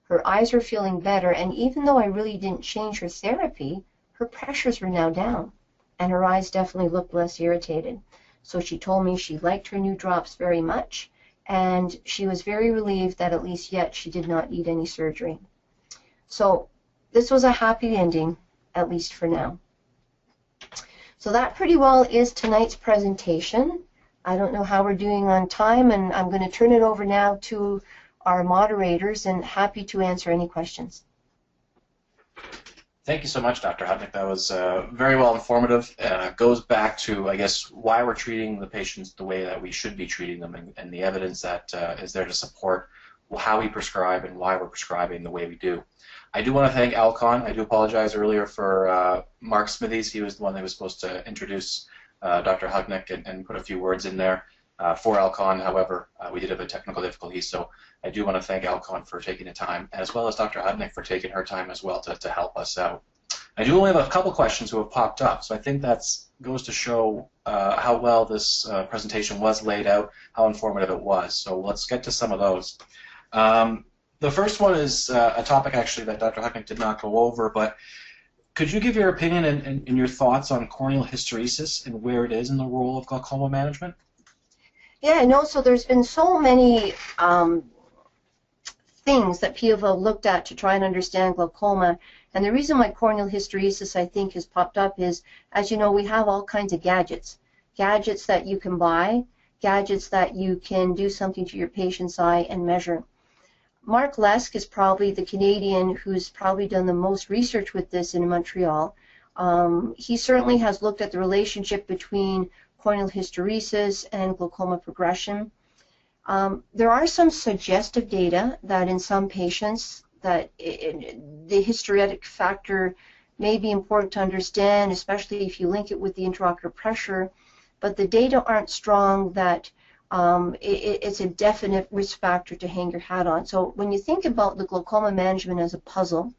S2: Her eyes were feeling better, and even though I really didn't change her therapy, her pressures were now down, and her eyes definitely looked less irritated. So she told me she liked her new drops very much, and she was very relieved that at least yet she did not need any surgery. So this was a happy ending, at least for now. So that pretty well is tonight's presentation. I don't know how we're doing on time, and I'm going to turn it over now to our moderators, and happy to answer any questions.
S1: Thank you so much, Dr. Hutnick. That was very well informative. Goes back to, I guess, why we're treating the patients the way that we should be treating them, and the evidence that is there to support how we prescribe and why we're prescribing the way we do. I do want to thank Alcon. I do apologize earlier for Mark Smithies. He was the one that was supposed to introduce Dr. Hutnick and put a few words in there for Alcon. However, we did have a technical difficulty, so I do want to thank Alcon for taking the time, as well as Dr. Hutnick for taking her time as well to help us out. I do only have a couple questions who have popped up, so I think that goes to show how well this presentation was laid out, how informative it was. So let's get to some of those. The first one is a topic actually that Dr. Hutnick did not go over, but could you give your opinion and your thoughts on corneal hysteresis and where it is in the role of glaucoma management?
S2: Yeah, I know. So there's been so many things that people have looked at to try and understand glaucoma. And the reason why corneal hysteresis, I think, has popped up is, as you know, we have all kinds of gadgets that you can buy gadgets that you can do something to your patient's eye and measure. Mark Lesk is probably the Canadian who's probably done the most research with this in Montreal. He certainly has looked at the relationship between corneal hysteresis and glaucoma progression. There are some suggestive data that in some patients that the hysteretic factor may be important to understand, especially if you link it with the intraocular pressure, but the data aren't strong that it's a definite risk factor to hang your hat on. So when you think about the glaucoma management as a puzzle,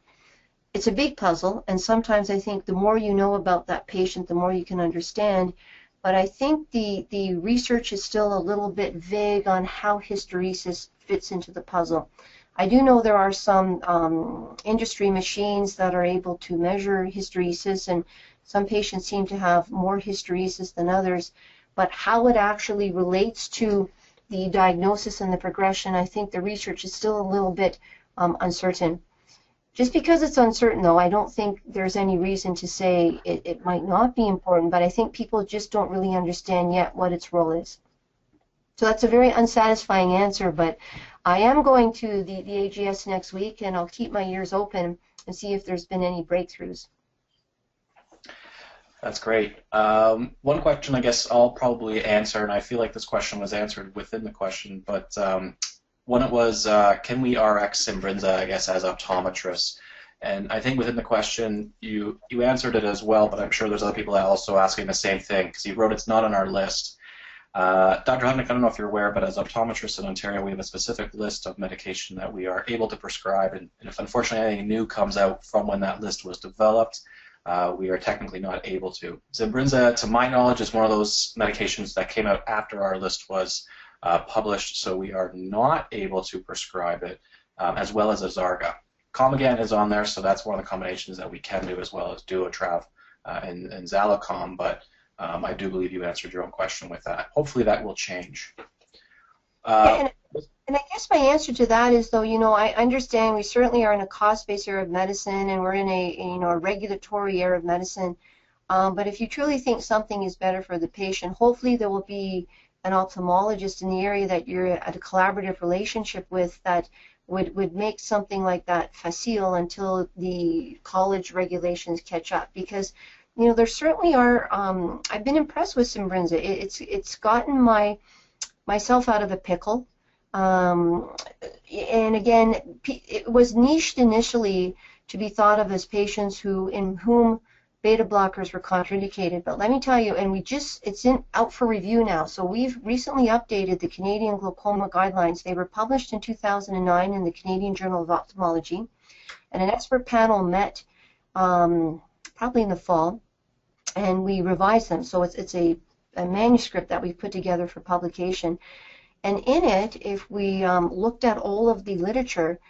S2: it's a big puzzle, and sometimes I think the more you know about that patient, the more you can understand. But I think the research is still a little bit vague on how hysteresis fits into the puzzle. I do know there are some industry machines that are able to measure hysteresis, and some patients seem to have more hysteresis than others. But how it actually relates to the diagnosis and the progression, I think the research is still a little bit uncertain. Just because it's uncertain, though, I don't think there's any reason to say it might not be important, but I think people just don't really understand yet what its role is. So that's a very unsatisfying answer, but I am going to the AGS next week, and I'll keep my ears open and see if there's been any breakthroughs.
S1: That's great. One question I guess I'll probably answer, and I feel like this question was answered within the question, but when it was, can we RX Simbrinza, I guess, as optometrists? And I think within the question, you answered it as well, but I'm sure there's other people also asking the same thing, because you wrote it's not on our list. Dr. Hudnick, I don't know if you're aware, but as optometrists in Ontario, we have a specific list of medication that we are able to prescribe, and if unfortunately anything new comes out from when that list was developed, we are technically not able to. Simbrinza, to my knowledge, is one of those medications that came out after our list was published, so we are not able to prescribe it, as well as Azarga. Comagan is on there, so that's one of the combinations that we can do, as well as Duotrav and Zalocom, but I do believe you answered your own question with that. Hopefully that will change.
S2: Yeah, and I guess my answer to that is, though, I understand we certainly are in a cost-based era of medicine, and we're in a regulatory era of medicine. But if you truly think something is better for the patient, hopefully there will be an ophthalmologist in the area that you're at a collaborative relationship with that would make something like that facile until the college regulations catch up. Because there certainly are. I've been impressed with Simbrinza. It's gotten myself out of a pickle. And again, it was niched initially to be thought of as patients in whom beta blockers were contraindicated. But let me tell you, and it's out for review now. So we've recently updated the Canadian Glaucoma Guidelines. They were published in 2009 in the Canadian Journal of Ophthalmology, and an expert panel met probably in the fall, and we revised them. So it's a manuscript that we've put together for publication. And in it, if we looked at all of the literature,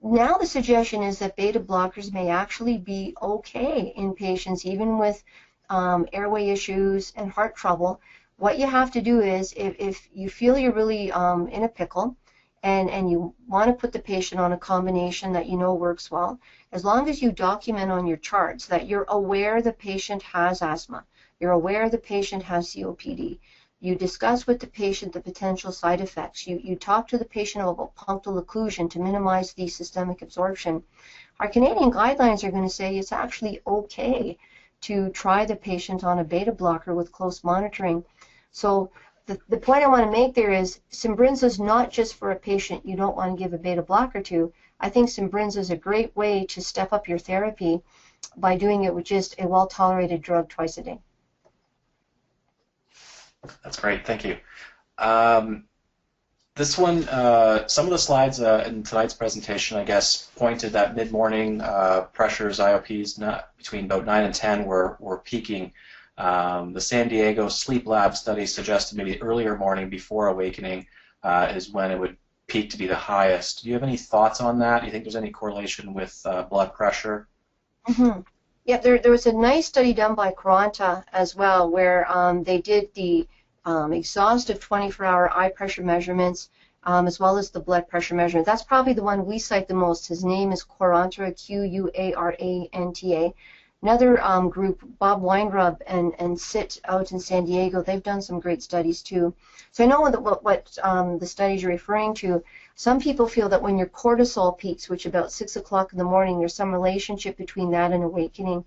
S2: now the suggestion is that beta blockers may actually be okay in patients, even with airway issues and heart trouble. What you have to do is, if you feel you're really in a pickle and you want to put the patient on a combination that you know works well, as long as you document on your charts that you're aware the patient has asthma, you're aware the patient has COPD, you discuss with the patient the potential side effects. You talk to the patient about punctal occlusion to minimize the systemic absorption. Our Canadian guidelines are going to say it's actually okay to try the patient on a beta blocker with close monitoring. So the point I want to make there is Simbrinza is not just for a patient you don't want to give a beta blocker to. I think Simbrinza is a great way to step up your therapy by doing it with just a well-tolerated drug twice a day.
S1: That's great, thank you. This one, some of the slides in tonight's presentation, I guess, pointed that mid-morning pressures, IOPs, between about 9 and 10 were peaking. The San Diego sleep lab study suggested maybe earlier morning before awakening is when it would peak to be the highest. Do you have any thoughts on that? Do you think there's any correlation with blood pressure?
S2: Mm-hmm. Yeah, there was a nice study done by Quaranta as well, where they did the exhaustive 24-hour eye pressure measurements as well as the blood pressure measurement. That's probably the one we cite the most. His name is Quaranta, Quaranta. Another group, Bob Weingrub and SIT out in San Diego, they've done some great studies too. So I know what the studies you're referring to. Some people feel that when your cortisol peaks, which about 6 o'clock in the morning, there's some relationship between that and awakening,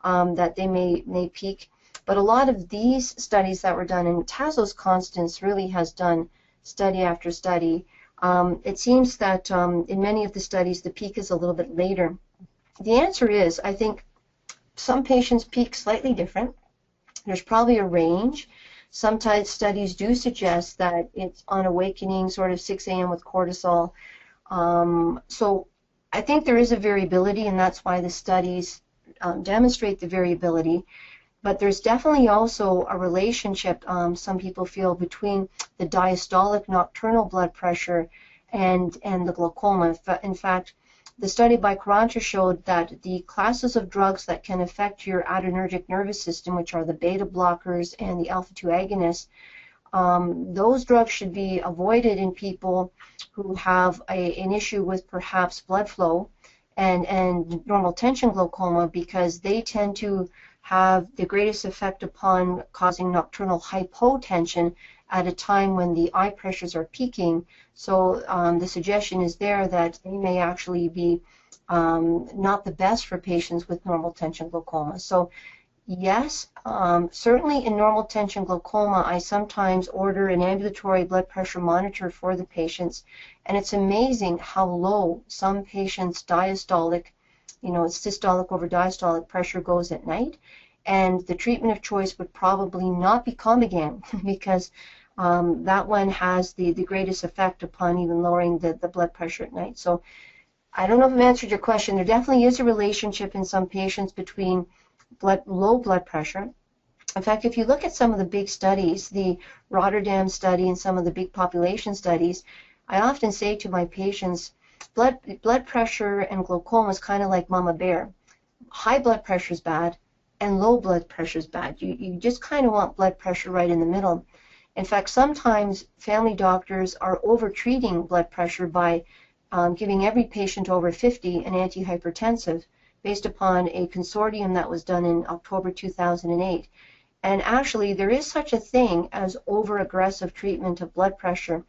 S2: that they may peak. But a lot of these studies that were done, and Tassos Constance really has done study after study, it seems that in many of the studies the peak is a little bit later. The answer is, I think some patients peak slightly different. There's probably a range. Sometimes studies do suggest that it's on awakening, sort of 6 a.m. with cortisol. So I think there is a variability, and that's why the studies demonstrate the variability. But there's definitely also a relationship, some people feel, between the diastolic nocturnal blood pressure and the glaucoma. In fact, the study by Carranter showed that the classes of drugs that can affect your adrenergic nervous system, which are the beta blockers and the alpha-2 agonists, those drugs should be avoided in people who have an issue with perhaps blood flow and normal tension glaucoma, because they tend to have the greatest effect upon causing nocturnal hypotension at a time when the eye pressures are peaking. So the suggestion is there that they may actually be not the best for patients with normal tension glaucoma. So yes, certainly in normal tension glaucoma, I sometimes order an ambulatory blood pressure monitor for the patients, and it's amazing how low some patients' diastolic, systolic over diastolic pressure goes at night, and the treatment of choice would probably not be Combigan because that one has the greatest effect upon even lowering the blood pressure at night. So I don't know if I've answered your question. There definitely is a relationship in some patients between low blood pressure. In fact, if you look at some of the big studies, the Rotterdam study and some of the big population studies, I often say to my patients, blood pressure and glaucoma is kind of like mama bear. High blood pressure is bad, and low blood pressure is bad. You just kind of want blood pressure right in the middle. In fact, sometimes family doctors are over-treating blood pressure by giving every patient over 50 an antihypertensive based upon a consortium that was done in October 2008. And actually, there is such a thing as over-aggressive treatment of blood pressure.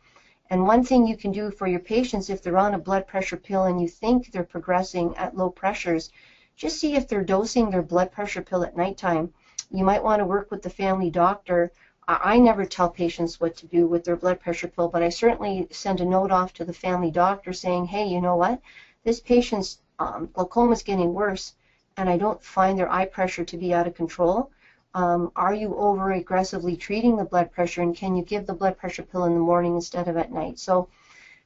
S2: And one thing you can do for your patients, if they're on a blood pressure pill and you think they're progressing at low pressures, just see if they're dosing their blood pressure pill at nighttime. You might want to work with the family doctor. I never tell patients what to do with their blood pressure pill, but I certainly send a note off to the family doctor saying, hey, you know what? This patient's glaucoma is getting worse, and I don't find their eye pressure to be out of control. Are you over-aggressively treating the blood pressure, and can you give the blood pressure pill in the morning instead of at night? So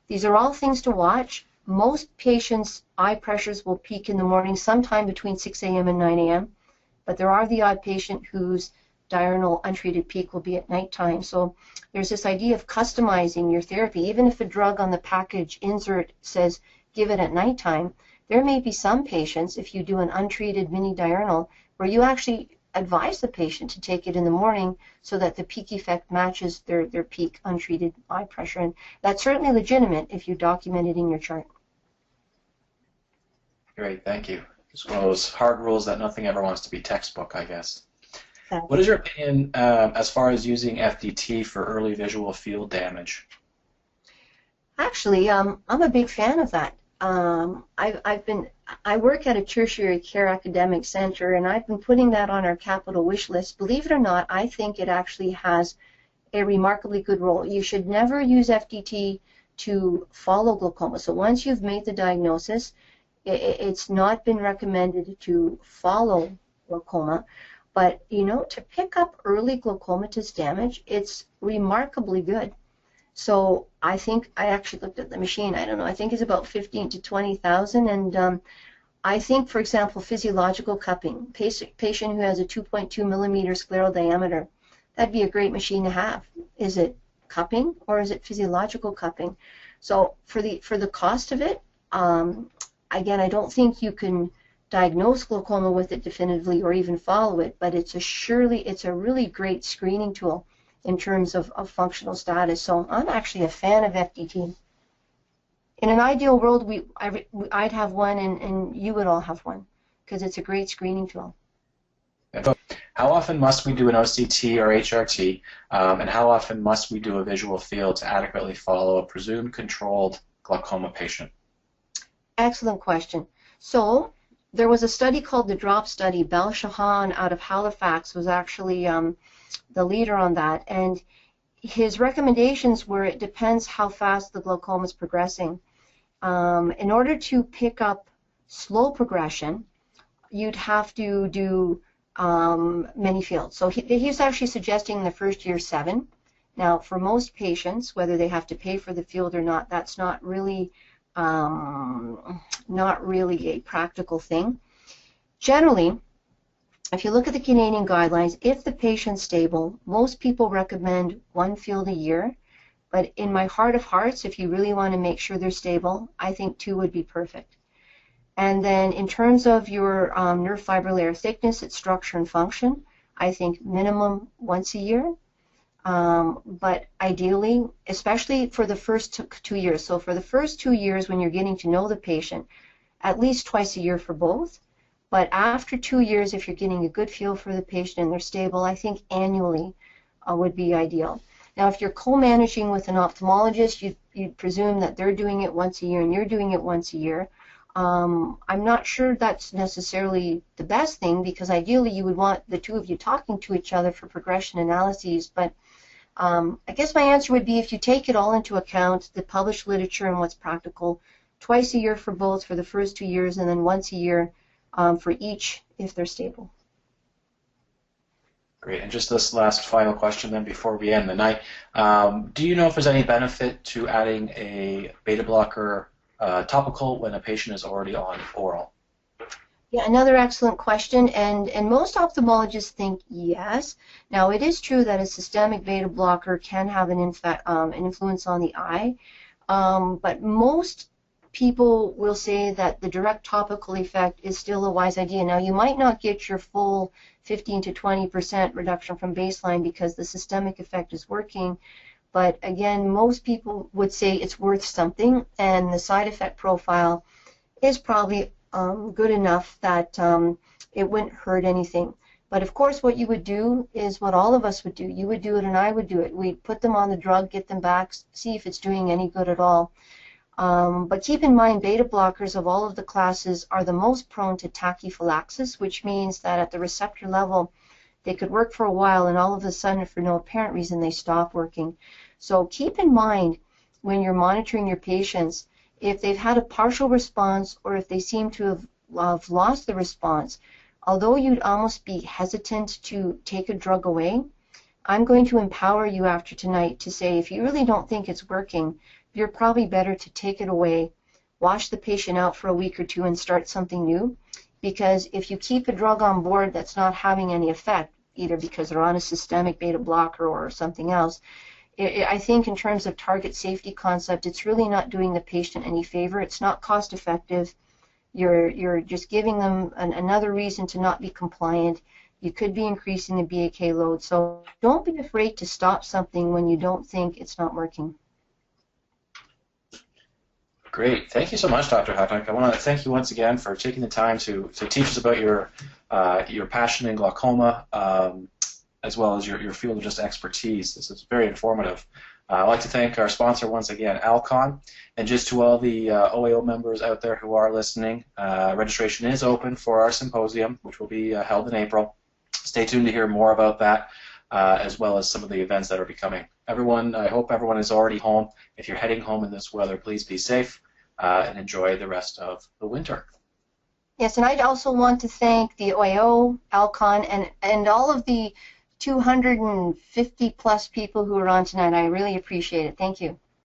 S2: these are all things to watch. Most patients' eye pressures will peak in the morning sometime between 6 a.m. and 9 a.m., but there are the odd patient whose diurnal untreated peak will be at nighttime. So there's this idea of customizing your therapy. Even if a drug on the package insert says give it at nighttime, there may be some patients, if you do an untreated mini diurnal, where you actually advise the patient to take it in the morning so that the peak effect matches their peak untreated eye pressure. And that's certainly legitimate if you document it in your chart.
S1: Great, thank you. It's one of those hard rules that nothing ever wants to be textbook, I guess.
S2: Exactly.
S1: What is your opinion as far as using FDT for early visual field damage?
S2: Actually, I'm a big fan of that. I work at a tertiary care academic center, and I've been putting that on our capital wish list. Believe it or not, I think it actually has a remarkably good role. You should never use FDT to follow glaucoma. So once you've made the diagnosis, it's not been recommended to follow glaucoma. But, to pick up early glaucomatous damage, it's remarkably good. So I think, I actually looked at the machine, I don't know, I think it's about 15 to 20,000. And I think, for example, physiological cupping, patient who has a 2.2 millimeter scleral diameter, that'd be a great machine to have. Is it cupping or is it physiological cupping? So for the cost of it, again, I don't think you can diagnose glaucoma with it definitively or even follow it, but it's a really great screening tool in terms of functional status. So I'm actually a fan of FDT. In an ideal world, I'd have one, and you would all have one, because it's a great screening tool.
S1: How often must we do an OCT or HRT, and how often must we do a visual field to adequately follow a presumed controlled glaucoma patient?
S2: Excellent question. So there was a study called the DROP study. Bel Shahan out of Halifax was actually the leader on that, and his recommendations were it depends how fast the glaucoma is progressing. In order to pick up slow progression, you'd have to do many fields. So he's actually suggesting the first year 7. Now, for most patients, whether they have to pay for the field or not, that's not really a practical thing. Generally, if you look at the Canadian guidelines, if the patient's stable, most people recommend 1 field a year. But in my heart of hearts, if you really want to make sure they're stable, I think 2 would be perfect. And then in terms of your nerve fiber layer thickness, its structure and function, I think minimum once a year. But ideally, especially for the first 2 years. So for the first 2 years when you're getting to know the patient, at least twice a year for both. But after 2 years, if you're getting a good feel for the patient and they're stable, I think annually would be ideal. Now, if you're co-managing with an ophthalmologist, you'd presume that they're doing it once a year and you're doing it once a year. I'm not sure that's necessarily the best thing, because ideally you would want the 2 of you talking to each other for progression analyses. But I guess my answer would be, if you take it all into account, the published literature and what's practical, twice a year for both for the first 2 years, and then once a year for each if they're stable.
S1: Great. And just this last final question then before we end the night. Do you know if there's any benefit to adding a beta blocker topical when a patient is already on oral?
S2: Yeah, another excellent question, and most ophthalmologists think yes. Now, it is true that a systemic beta blocker can have an influence on the eye, but most people will say that the direct topical effect is still a wise idea. Now, you might not get your full 15 to 20% reduction from baseline because the systemic effect is working, but again, most people would say it's worth something, and the side effect profile is probably good enough that it wouldn't hurt anything. But of course, what you would do is what all of us would do. You would do it and I would do it. We'd put them on the drug, get them back, see if it's doing any good at all. But keep in mind, beta blockers of all of the classes are the most prone to tachyphylaxis, which means that at the receptor level, they could work for a while and all of a sudden, for no apparent reason, they stop working. So keep in mind when you're monitoring your patients, if they've had a partial response or if they seem to have lost the response, although you'd almost be hesitant to take a drug away, I'm going to empower you after tonight to say, if you really don't think it's working, you're probably better to take it away, wash the patient out for a week or 2 and start something new. Because if you keep a drug on board that's not having any effect, either because they're on a systemic beta blocker or something else, I think in terms of target safety concept, it's really not doing the patient any favor. It's not cost effective. You're just giving them another reason to not be compliant. You could be increasing the BAK load. So don't be afraid to stop something when you don't think it's not working.
S1: Great. Thank you so much, Dr. Hutnick. I want to thank you once again for taking the time to teach us about your passion in glaucoma, as well as your field of just expertise. This is very informative. I'd like to thank our sponsor once again, Alcon, and just to all the OAO members out there who are listening, registration is open for our symposium, which will be held in April. Stay tuned to hear more about that, as well as some of the events that are becoming. Everyone, I hope everyone is already home. If you're heading home in this weather, please be safe and enjoy the rest of the winter.
S2: Yes, and I'd also want to thank the OAO, Alcon, and all of the 250 plus people who are on tonight. I really appreciate it. Thank you.